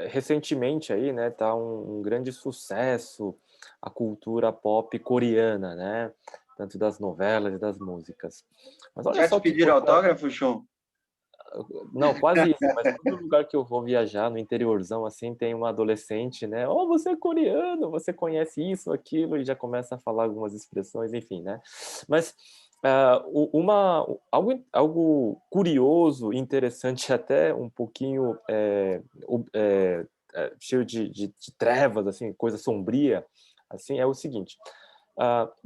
recentemente aí, né, tá um grande sucesso a cultura pop coreana, né? Tanto das novelas e das músicas. Mas olha Já te só que pediram coisa. autógrafo, Chon? Não, quase isso, mas todo lugar que eu vou viajar, no interiorzão, assim, tem uma adolescente, né? Oh, você é coreano, você conhece isso, aquilo, e já começa a falar algumas expressões, enfim, né? Mas algo curioso, interessante, até um pouquinho cheio de trevas, assim, coisa sombria, assim, é o seguinte.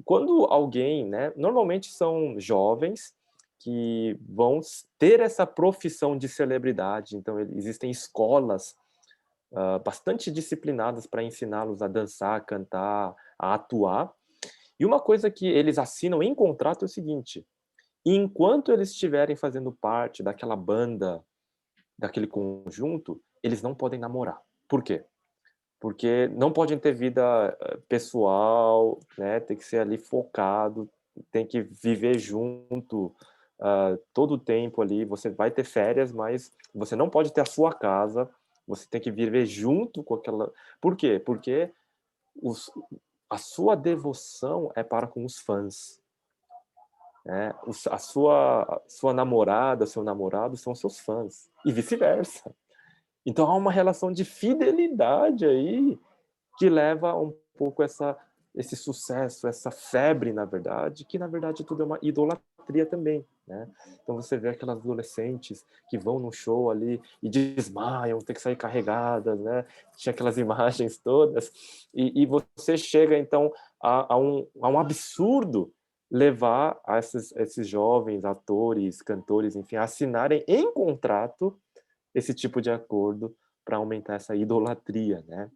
Quando alguém, né? Normalmente são jovens que vão ter essa profissão de celebridade. Então, existem escolas bastante disciplinadas para ensiná-los a dançar, a cantar, a atuar. E uma coisa que eles assinam em contrato é o seguinte: enquanto eles estiverem fazendo parte daquela banda, daquele conjunto, eles não podem namorar. Por quê? Porque não podem ter vida pessoal, né? Tem que ser ali focado, tem que viver junto todo o tempo ali. Você vai ter férias, mas você não pode ter a sua casa. Você tem que viver junto com aquela. Por quê? Porque os, a sua devoção é para com os fãs. Né? A sua namorada, seu namorado são seus fãs. E vice-versa. Então há uma relação de fidelidade aí que leva um pouco esse sucesso, essa febre, na verdade, que na verdade tudo é uma idolatria também, né? Então você vê aquelas adolescentes que vão no show ali e desmaiam, tem que sair carregadas, né? Tinha aquelas imagens todas, e você chega então a um absurdo levar esses jovens atores, cantores, enfim, a assinarem em contrato esse tipo de acordo para aumentar essa idolatria, né?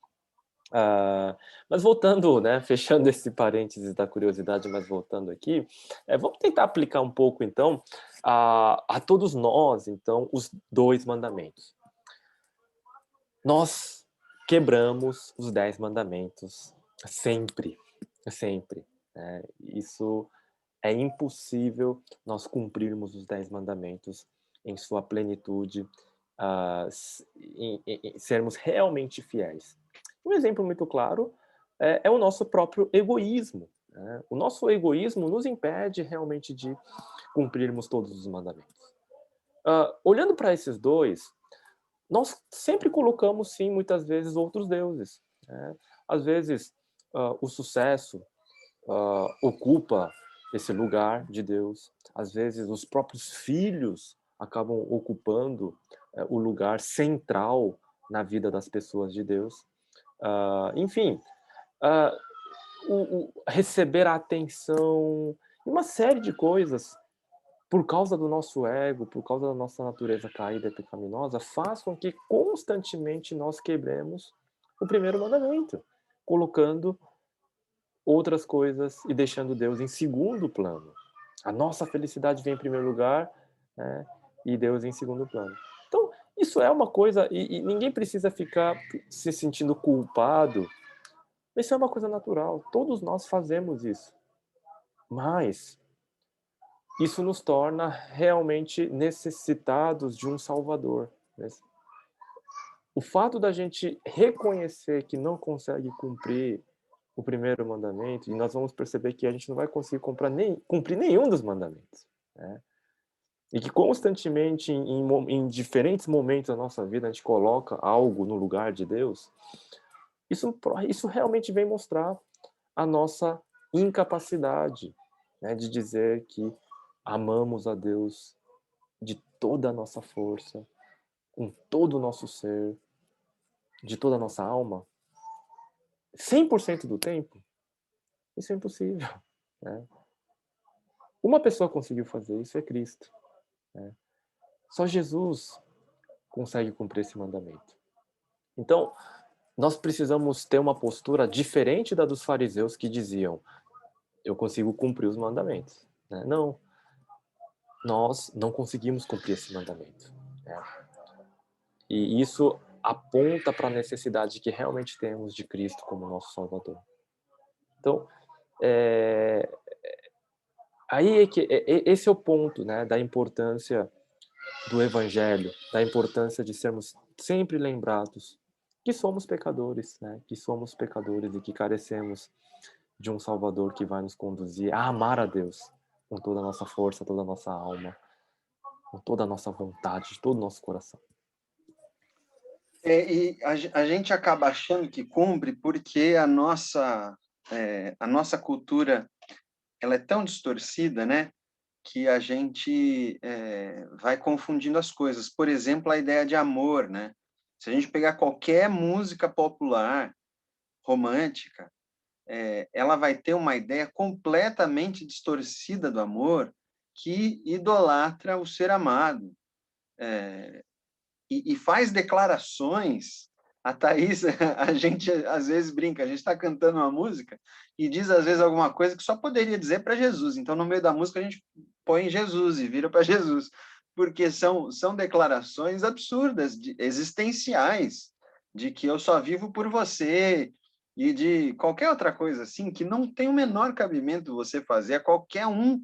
Mas voltando, né, fechando esse parênteses da curiosidade, mas voltando aqui, vamos tentar aplicar um pouco, então, a todos nós, então, os 2 mandamentos. Nós quebramos os 10 mandamentos sempre, sempre. Né? Isso é impossível nós cumprirmos os 10 mandamentos em sua plenitude, em sermos realmente fiéis. Um exemplo muito claro é o nosso próprio egoísmo. Né? O nosso egoísmo nos impede realmente de cumprirmos todos os mandamentos. Olhando para esses dois, nós sempre colocamos, sim, muitas vezes, outros deuses. Né? Às vezes, o sucesso ocupa esse lugar de Deus. Às vezes, os próprios filhos acabam ocupando o lugar central na vida das pessoas de Deus. Enfim, ah, receber a atenção, uma série de coisas, por causa do nosso ego, por causa da nossa natureza caída e pecaminosa, faz com que constantemente nós quebremos o primeiro mandamento, colocando outras coisas e deixando Deus em segundo plano. A nossa felicidade vem em primeiro lugar, né, e Deus em segundo plano. Então, isso é uma coisa, e ninguém precisa ficar se sentindo culpado. Isso é uma coisa natural. Todos nós fazemos isso. Mas isso nos torna realmente necessitados de um Salvador. O fato da gente reconhecer que não consegue cumprir o primeiro mandamento, e nós vamos perceber que a gente não vai conseguir cumprir nenhum dos mandamentos. Né? E que constantemente, em diferentes momentos da nossa vida, a gente coloca algo no lugar de Deus, isso realmente vem mostrar a nossa incapacidade, né, de dizer que amamos a Deus de toda a nossa força, com todo o nosso ser, de toda a nossa alma, 100% do tempo, isso é impossível, né? Uma pessoa conseguiu fazer isso, é Cristo, né? Só Jesus consegue cumprir esse mandamento. Então, nós precisamos ter uma postura diferente da dos fariseus que diziam: eu consigo cumprir os mandamentos, né? Não, nós não conseguimos cumprir esse mandamento, né? E isso aponta para a necessidade que realmente temos de Cristo como nosso Salvador. Então, é, aí é que esse é o ponto, né, da importância do Evangelho, da importância de sermos sempre lembrados que somos pecadores, né, que somos pecadores e que carecemos de um Salvador que vai nos conduzir a amar a Deus com toda a nossa força, toda a nossa alma, com toda a nossa vontade, de todo o nosso coração. E a gente acaba achando que cumpre porque a nossa cultura ela é tão distorcida, né, que a gente vai confundindo as coisas. Por exemplo, a ideia de amor, né? Se a gente pegar qualquer música popular, romântica, ela vai ter uma ideia completamente distorcida do amor que idolatra o ser amado. E faz declarações. A Thaís, a gente às vezes brinca, a gente está cantando uma música e diz às vezes alguma coisa que só poderia dizer para Jesus. Então, no meio da música, a gente põe Jesus e vira para Jesus, porque são declarações absurdas, existenciais, de que eu só vivo por você e de qualquer outra coisa assim, que não tem o menor cabimento você fazer a qualquer um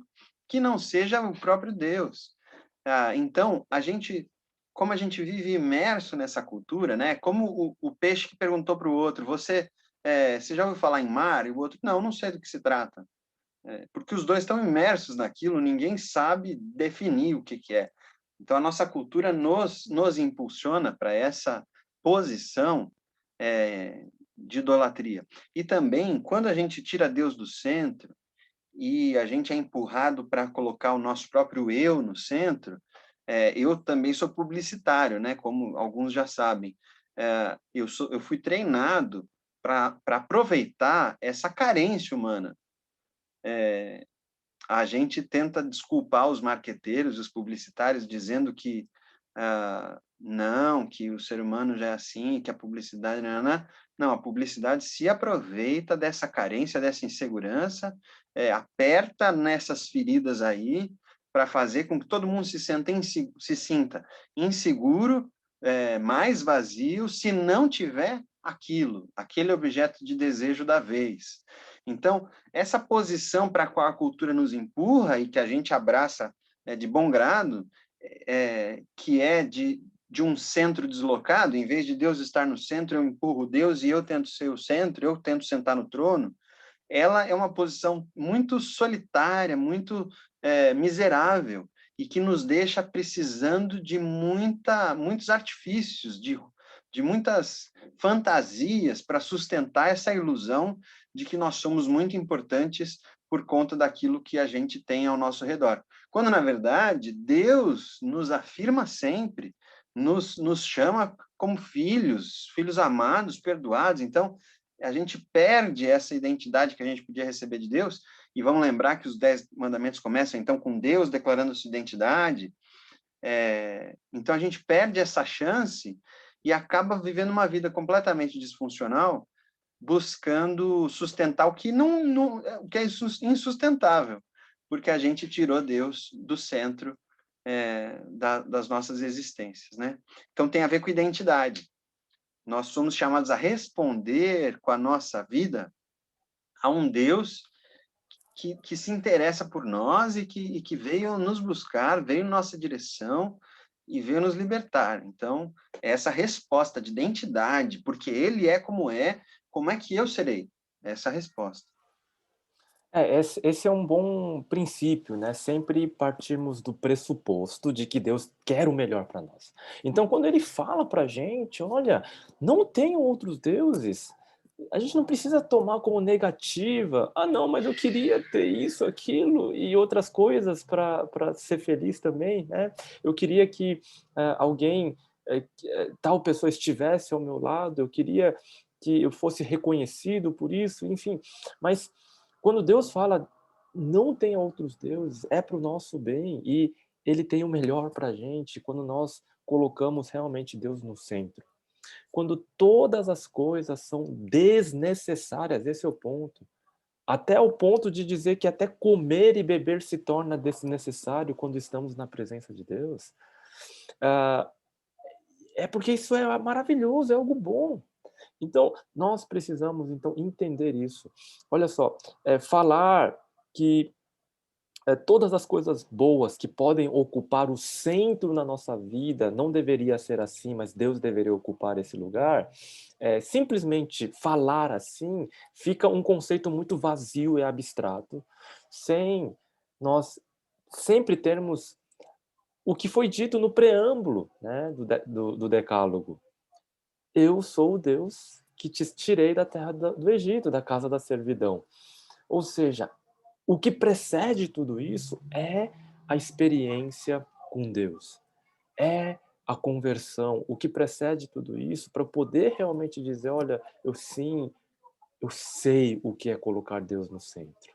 que não seja o próprio Deus. Então, como a gente vive imerso nessa cultura, né? Como o peixe que perguntou para o outro, você já ouviu falar em mar? E o outro, não sei do que se trata. Porque os dois estão imersos naquilo, ninguém sabe definir o que é. Então, a nossa cultura nos impulsiona para essa posição de idolatria. E também, quando a gente tira Deus do centro e a gente é empurrado para colocar o nosso próprio eu no centro, eu também sou publicitário, né? Como alguns já sabem. Eu fui treinado para aproveitar essa carência humana. A gente tenta desculpar os marqueteiros, os publicitários, dizendo que não, que o ser humano já é assim, que a publicidade não, a publicidade se aproveita dessa carência, dessa insegurança, aperta nessas feridas aí para fazer com que todo mundo se sinta inseguro, mais vazio, se não tiver aquele objeto de desejo da vez. Então, essa posição para a qual a cultura nos empurra e que a gente abraça de bom grado, que é de um centro deslocado, em vez de Deus estar no centro, eu empurro Deus e eu tento ser o centro, eu tento sentar no trono, ela é uma posição muito solitária, muito miserável, e que nos deixa precisando de muitos artifícios, de muitas fantasias para sustentar essa ilusão de que nós somos muito importantes por conta daquilo que a gente tem ao nosso redor. Quando, na verdade, Deus nos afirma sempre, nos chama como filhos amados, perdoados. Então, a gente perde essa identidade que a gente podia receber de Deus, e vamos lembrar que os 10 mandamentos começam, então, com Deus declarando sua identidade. Então, a gente perde essa chance e acaba vivendo uma vida completamente disfuncional, buscando sustentar o que o que é insustentável, porque a gente tirou Deus do centro das nossas existências, né? Então tem a ver com identidade. Nós somos chamados a responder com a nossa vida a um Deus que se interessa por nós e que veio nos buscar, veio em nossa direção e veio nos libertar. Então, essa resposta de identidade, porque ele é, como é que eu serei? Essa resposta. Esse é um bom princípio, né? Sempre partirmos do pressuposto de que Deus quer o melhor para nós. Então, quando ele fala para a gente, olha, não tenham outros deuses, a gente não precisa tomar como negativa. Ah, não, mas eu queria ter isso, aquilo e outras coisas para ser feliz também, né? Eu queria que alguém, tal pessoa estivesse ao meu lado, eu queria que eu fosse reconhecido por isso, enfim. Mas quando Deus fala, não tenha outros deuses, é para o nosso bem e Ele tem o melhor para a gente quando nós colocamos realmente Deus no centro. Quando todas as coisas são desnecessárias, esse é o ponto. Até o ponto de dizer que até comer e beber se torna desnecessário quando estamos na presença de Deus. Ah, é porque isso é maravilhoso, é algo bom. Então, nós precisamos então entender isso. Olha só, falar que todas as coisas boas que podem ocupar o centro na nossa vida, não deveria ser assim, mas Deus deveria ocupar esse lugar, simplesmente falar assim, fica um conceito muito vazio e abstrato, sem nós sempre termos o que foi dito no preâmbulo, né, do Decálogo. Eu sou o Deus que te tirei da terra do Egito, da casa da servidão. Ou seja, o que precede tudo isso é a experiência com Deus, é a conversão. O que precede tudo isso para poder realmente dizer, olha, eu sei o que é colocar Deus no centro.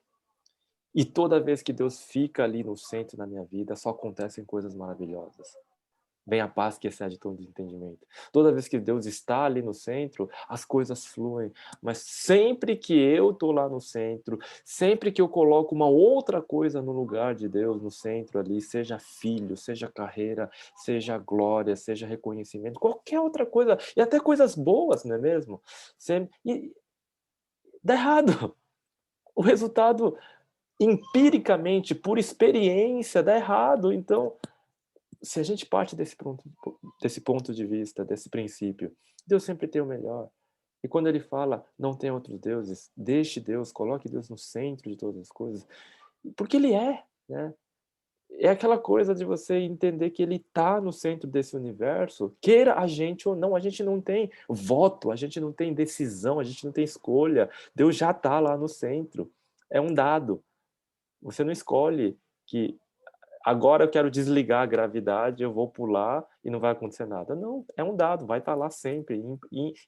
E toda vez que Deus fica ali no centro da minha vida, só acontecem coisas maravilhosas. Vem a paz que excede todo entendimento. Toda vez que Deus está ali no centro, as coisas fluem. Mas sempre que eu estou lá no centro, sempre que eu coloco uma outra coisa no lugar de Deus, no centro ali, seja filho, seja carreira, seja glória, seja reconhecimento, qualquer outra coisa, e até coisas boas, não é mesmo? E dá errado. O resultado, empiricamente, por experiência, dá errado. Então, se a gente parte desse ponto de vista, desse princípio, Deus sempre tem o melhor. E quando ele fala, não tem outros deuses, deixe Deus, coloque Deus no centro de todas as coisas, porque ele é, né? É aquela coisa de você entender que ele está no centro desse universo, queira a gente ou não, a gente não tem voto, a gente não tem decisão, a gente não tem escolha. Deus já está lá no centro. É um dado. Você não escolhe que agora eu quero desligar a gravidade, eu vou pular e não vai acontecer nada. Não, é um dado, vai estar lá sempre,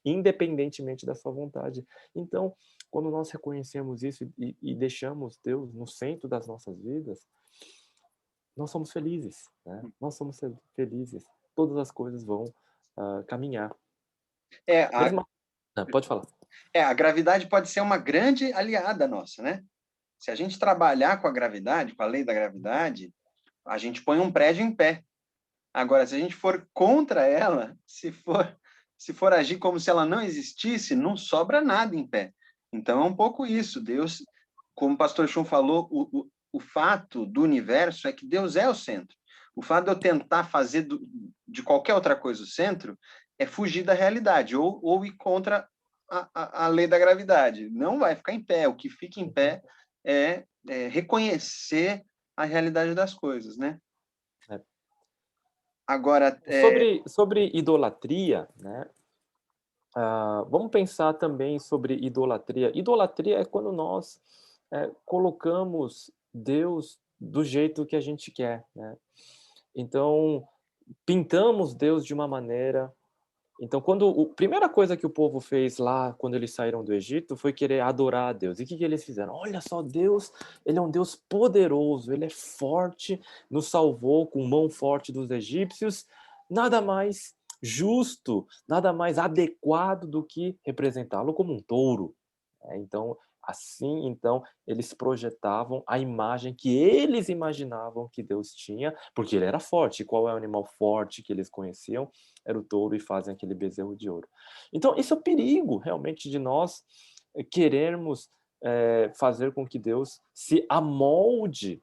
independentemente da sua vontade. Então, quando nós reconhecemos isso e deixamos Deus no centro das nossas vidas, nós somos felizes, né? Nós somos felizes. Todas as coisas vão caminhar. É, a, Pode falar. a gravidade pode ser uma grande aliada nossa, né? Se a gente trabalhar com a gravidade, com a lei da gravidade, a gente põe um prédio em pé. Agora, se a gente for contra ela, se for agir como se ela não existisse, não sobra nada em pé. Então, é um pouco isso. Deus, como o pastor Chum falou, o fato do universo é que Deus é o centro. O fato de eu tentar fazer de qualquer outra coisa o centro é fugir da realidade, ou ir contra a lei da gravidade. Não vai ficar em pé. O que fica em pé é reconhecer a realidade das coisas, né? É. Agora, Sobre idolatria, né? Vamos pensar também sobre idolatria. Idolatria é quando nós colocamos Deus do jeito que a gente quer, né? Então, pintamos Deus de uma maneira. Então, primeira coisa que o povo fez lá, quando eles saíram do Egito, foi querer adorar a Deus. E o que eles fizeram? Olha só, Deus, ele é um Deus poderoso, ele é forte, nos salvou com mão forte dos egípcios. Nada mais justo, nada mais adequado do que representá-lo como um touro. Então, assim, então, eles projetavam a imagem que eles imaginavam que Deus tinha, porque ele era forte. E qual é o animal forte que eles conheciam? Era o touro, e fazem aquele bezerro de ouro. Então, esse é o perigo, realmente, de nós querermos fazer com que Deus se amolde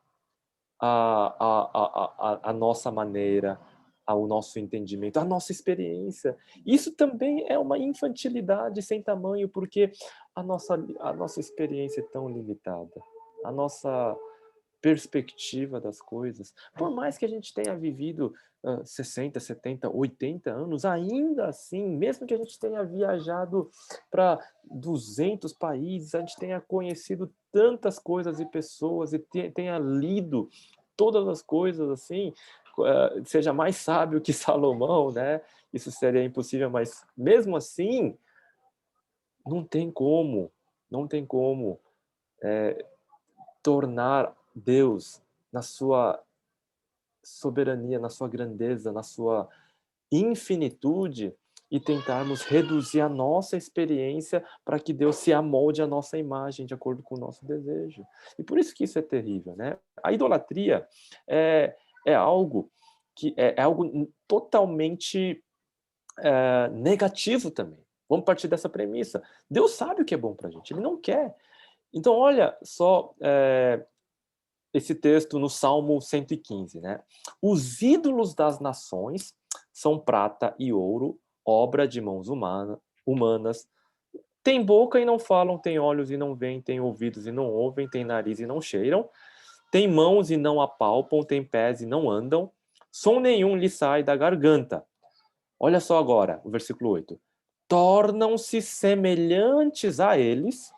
a nossa maneira, ao nosso entendimento, à nossa experiência. Isso também é uma infantilidade sem tamanho, porque a nossa experiência é tão limitada. A nossa perspectiva das coisas. Por mais que a gente tenha vivido 60, 70, 80 anos, ainda assim, mesmo que a gente tenha viajado para 200 países, a gente tenha conhecido tantas coisas e pessoas e tenha lido todas as coisas assim, seja mais sábio que Salomão, né? Isso seria impossível, mas mesmo assim, não tem como tornar Deus na sua soberania, na sua grandeza, na sua infinitude e tentarmos reduzir a nossa experiência para que Deus se amolde à nossa imagem de acordo com o nosso desejo. E por isso que isso é terrível, né? A idolatria é algo que é algo totalmente negativo também. Vamos partir dessa premissa. Deus sabe o que é bom para a gente, Ele não quer. Então, olha só esse texto no Salmo 115, né? Os ídolos das nações são prata e ouro, obra de mãos humanas. Tem boca e não falam, tem olhos e não veem, tem ouvidos e não ouvem, tem nariz e não cheiram, tem mãos e não apalpam, tem pés e não andam, som nenhum lhe sai da garganta. Olha só agora, o versículo 8. Tornam-se semelhantes a eles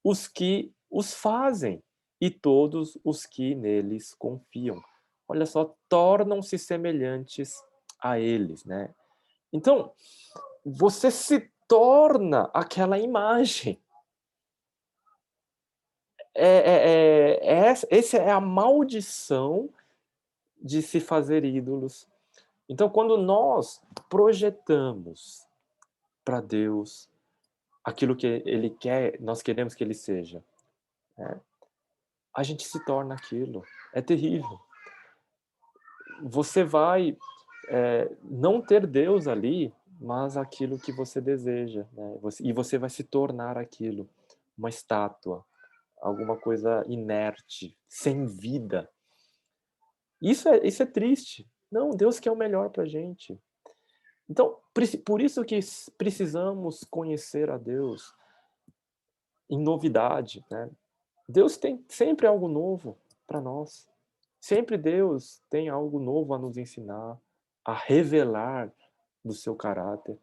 os que os fazem e todos os que neles confiam. Olha só, tornam-se semelhantes a eles, né? Então, você se torna aquela imagem. Essa é a maldição de se fazer ídolos. Então, quando nós projetamos para Deus aquilo que Ele quer, nós queremos que Ele seja, né? A gente se torna aquilo. É terrível. Você vai não ter Deus ali, mas aquilo que você deseja, né? E você vai se tornar aquilo, uma estátua, alguma coisa inerte, sem vida. Isso é triste. Não, Deus quer o melhor para a gente. Então, por isso que precisamos conhecer a Deus em novidade, né? Deus tem sempre algo novo para nós. Sempre Deus tem algo novo a nos ensinar, a revelar do seu caráter.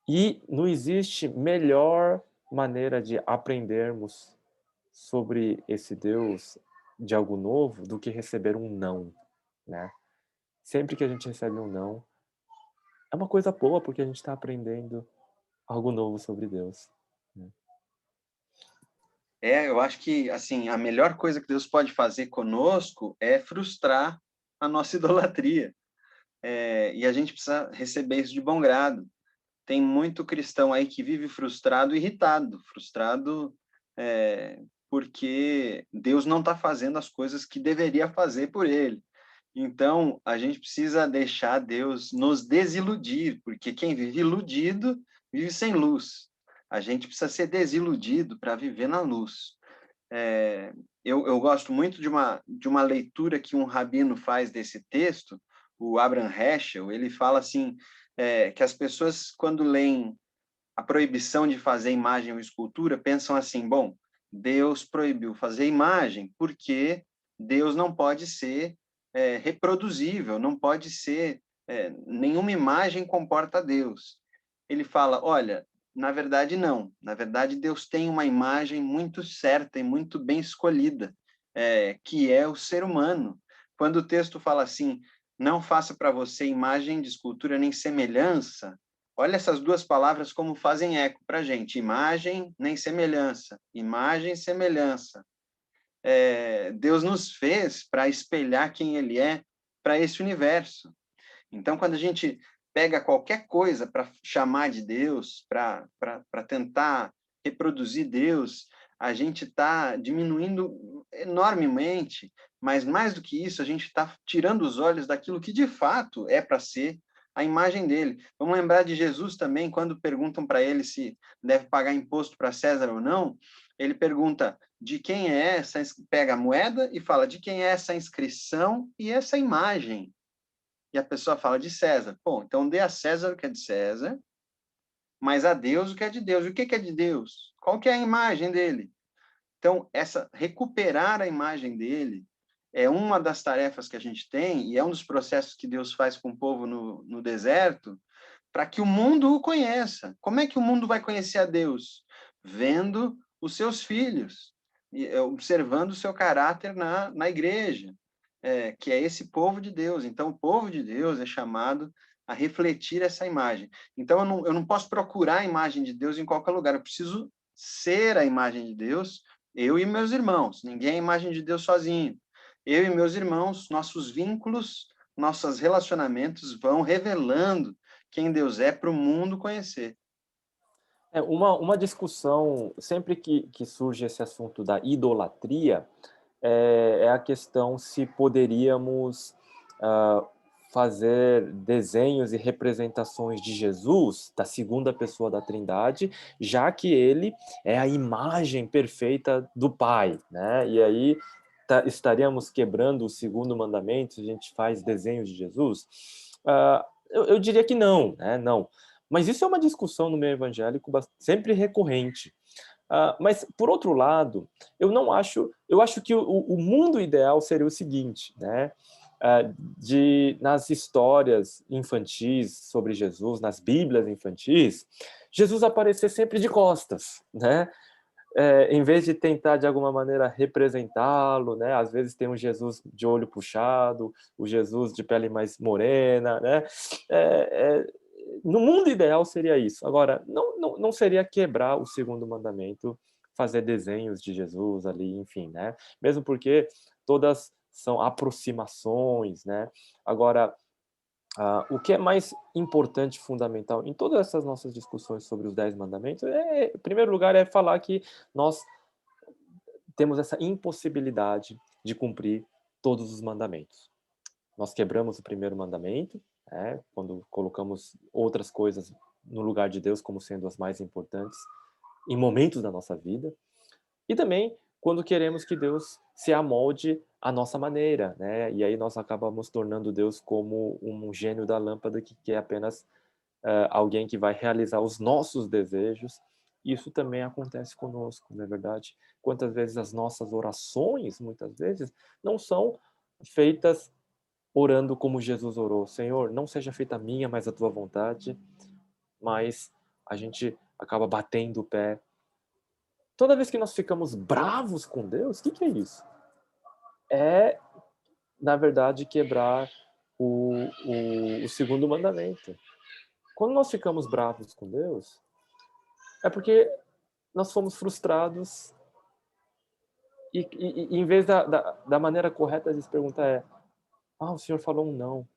E não existe melhor maneira de aprendermos sobre esse Deus de algo novo do que receber um não, né? Sempre que a gente recebe um não, é uma coisa boa porque a gente está aprendendo algo novo sobre Deus, né? Eu acho que, assim, a melhor coisa que Deus pode fazer conosco é frustrar a nossa idolatria. E a gente precisa receber isso de bom grado. Tem muito cristão aí que vive frustrado, irritado, porque Deus não está fazendo as coisas que deveria fazer por ele. Então, a gente precisa deixar Deus nos desiludir, porque quem vive iludido vive sem luz. A gente precisa ser desiludido para viver na luz. Eu gosto muito de uma leitura que um rabino faz desse texto, o Abraham Heschel. Ele fala assim, que as pessoas, quando leem a proibição de fazer imagem ou escultura, pensam assim, bom, Deus proibiu fazer imagem porque Deus não pode ser reproduzível, não pode ser, nenhuma imagem comporta Deus. Ele fala, olha, na verdade não, na verdade Deus tem uma imagem muito certa e muito bem escolhida, que é o ser humano. Quando o texto fala assim, não faça para você imagem de escultura nem semelhança, olha essas duas palavras como fazem eco para a gente. Imagem nem semelhança. Imagem e semelhança. Deus nos fez para espelhar quem Ele é para esse universo. Então, quando a gente pega qualquer coisa para chamar de Deus, para tentar reproduzir Deus, a gente está diminuindo enormemente, mas mais do que isso, a gente está tirando os olhos daquilo que de fato é para ser a imagem dele. Vamos lembrar de Jesus também, quando perguntam para ele se deve pagar imposto para César ou não, ele pergunta de quem é essa, pega a moeda e fala de quem é essa inscrição e essa imagem. E a pessoa fala de César. Bom, então dê a César o que é de César, mas a Deus o que é de Deus. E o que é de Deus? Qual que é a imagem dele? Então, recuperar a imagem dele é uma das tarefas que a gente tem, e é um dos processos que Deus faz com o povo no deserto, para que o mundo o conheça. Como é que o mundo vai conhecer a Deus? Vendo os seus filhos, observando o seu caráter na igreja, que é esse povo de Deus. Então, o povo de Deus é chamado a refletir essa imagem. Então, eu não posso procurar a imagem de Deus em qualquer lugar, eu preciso ser a imagem de Deus, eu e meus irmãos. Ninguém é a imagem de Deus sozinho. Eu e meus irmãos, nossos vínculos, nossos relacionamentos vão revelando quem Deus é para o mundo conhecer. Uma discussão, sempre que surge esse assunto da idolatria, é a questão se poderíamos fazer desenhos e representações de Jesus, da segunda pessoa da Trindade, já que ele é a imagem perfeita do Pai, né? E aí estaríamos quebrando o segundo mandamento se a gente faz desenhos de Jesus? Eu diria que não, né? Não. Mas isso é uma discussão no meio evangélico sempre recorrente. Mas, por outro lado, eu acho que o mundo ideal seria o seguinte, né? Nas histórias infantis sobre Jesus, nas Bíblias infantis, Jesus aparecer sempre de costas, né? Em vez de tentar, de alguma maneira, representá-lo, né? Às vezes tem um Jesus de olho puxado, o Jesus de pele mais morena, né? No mundo ideal seria isso. Agora, não seria quebrar o segundo mandamento, fazer desenhos de Jesus ali, enfim, né? Mesmo porque todas são aproximações, né? Agora, o que é mais importante, fundamental, em todas essas nossas discussões sobre os 10 mandamentos, em primeiro lugar, é falar que nós temos essa impossibilidade de cumprir todos os mandamentos. Nós quebramos o primeiro mandamento, quando colocamos outras coisas no lugar de Deus como sendo as mais importantes em momentos da nossa vida, e também quando queremos que Deus se amolde à nossa maneira, né? E aí nós acabamos tornando Deus como um gênio da lâmpada que quer apenas alguém que vai realizar os nossos desejos. Isso também acontece conosco, não é verdade? Quantas vezes as nossas orações, muitas vezes, não são feitas orando como Jesus orou. Senhor, não seja feita a minha, mas a tua vontade. Mas a gente acaba batendo o pé. Toda vez que nós ficamos bravos com Deus, o que é isso? É, na verdade, quebrar o segundo mandamento. Quando nós ficamos bravos com Deus, é porque nós fomos frustrados e em vez da maneira correta de se perguntar o Senhor falou um não.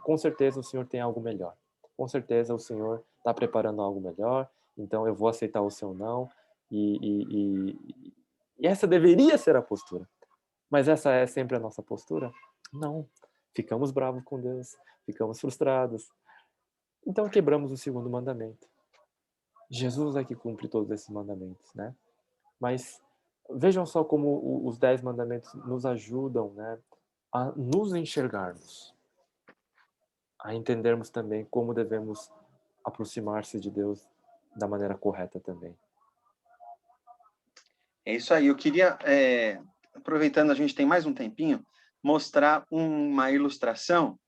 Com certeza o Senhor tem algo melhor. Com certeza o Senhor está preparando algo melhor, então eu vou aceitar o seu não. E essa deveria ser a postura. Mas essa é sempre a nossa postura? Não. Ficamos bravos com Deus, ficamos frustrados. Então quebramos o segundo mandamento. Jesus é que cumpre todos esses mandamentos, né? Mas vejam só como os 10 mandamentos nos ajudam, né, a nos enxergarmos, a entendermos também como devemos aproximar-se de Deus da maneira correta também. É isso aí. Eu queria, aproveitando a gente tem mais um tempinho, mostrar uma ilustração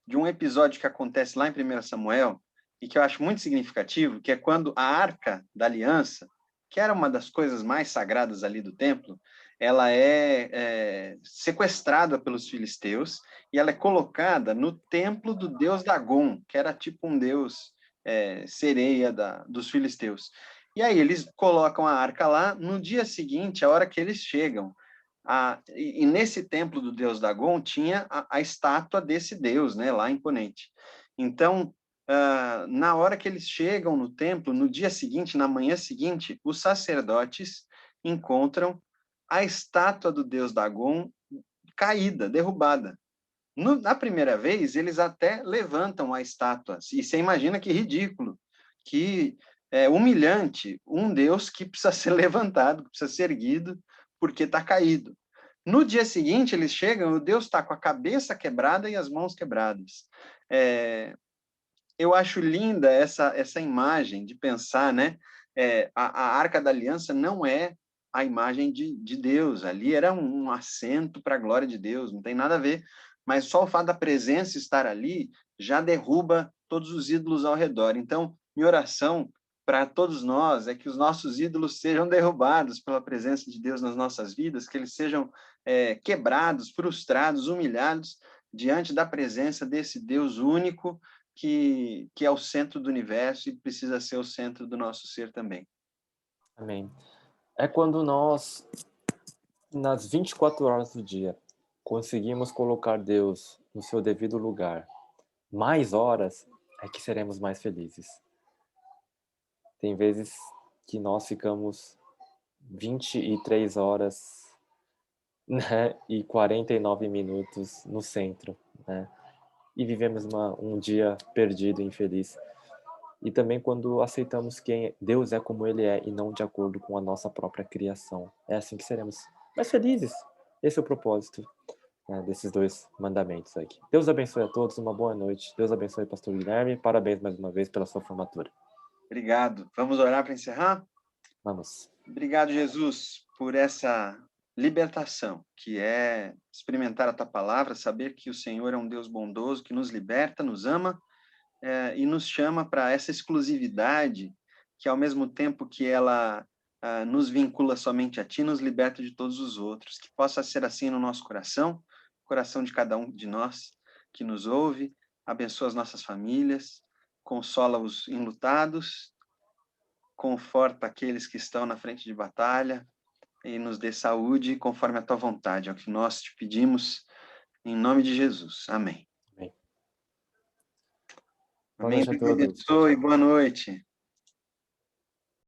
de um episódio que acontece lá em 1 Samuel e que eu acho muito significativo, que é quando a Arca da Aliança, que era uma das coisas mais sagradas ali do templo, ela é sequestrada pelos filisteus e ela é colocada no templo do deus Dagon, que era tipo um deus sereia dos filisteus. E aí eles colocam a arca lá, no dia seguinte, a hora que eles chegam, e nesse templo do deus Dagon tinha a estátua desse deus, né, lá imponente. Então, na hora que eles chegam no templo, no dia seguinte, na manhã seguinte, os sacerdotes encontram a estátua do deus Dagon caída, derrubada. Na primeira vez, eles até levantam a estátua, e você imagina que ridículo, que humilhante, um Deus que precisa ser levantado, que precisa ser erguido, porque está caído. No dia seguinte, eles chegam, o Deus está com a cabeça quebrada e as mãos quebradas. Eu acho linda essa imagem de pensar, né? A Arca da Aliança não é a imagem de Deus. Ali era um assento para a glória de Deus, não tem nada a ver. Mas só o fato da presença estar ali já derruba todos os ídolos ao redor. Então, minha oração para todos nós é que os nossos ídolos sejam derrubados pela presença de Deus nas nossas vidas, que eles sejam quebrados, frustrados, humilhados diante da presença desse Deus único que é o centro do universo e precisa ser o centro do nosso ser também. Amém. É quando nós, nas 24 horas do dia, conseguimos colocar Deus no seu devido lugar, mais horas, é que seremos mais felizes. Tem vezes que nós ficamos 23 horas, né, e 49 minutos no centro, né, e vivemos um dia perdido, infeliz. E também quando aceitamos que Deus é como Ele é e não de acordo com a nossa própria criação. É assim que seremos mais felizes. Esse é o propósito, né, desses 2 mandamentos aqui. Deus abençoe a todos, uma boa noite. Deus abençoe o pastor Guilherme. Parabéns mais uma vez pela sua formatura. Obrigado. Vamos orar para encerrar? Vamos. Obrigado, Jesus, por essa libertação, que é experimentar a tua palavra, saber que o Senhor é um Deus bondoso, que nos liberta, nos ama, e nos chama para essa exclusividade, que ao mesmo tempo que ela nos vincula somente a ti, nos liberta de todos os outros. Que possa ser assim no nosso coração de cada um de nós que nos ouve, abençoa as nossas famílias, consola os enlutados, conforta aqueles que estão na frente de batalha e nos dê saúde conforme a tua vontade. É o que nós te pedimos em nome de Jesus. Amém. Amém. Amém. Boa noite a Deus todos. Tchau, abençoe. tchau. Boa noite.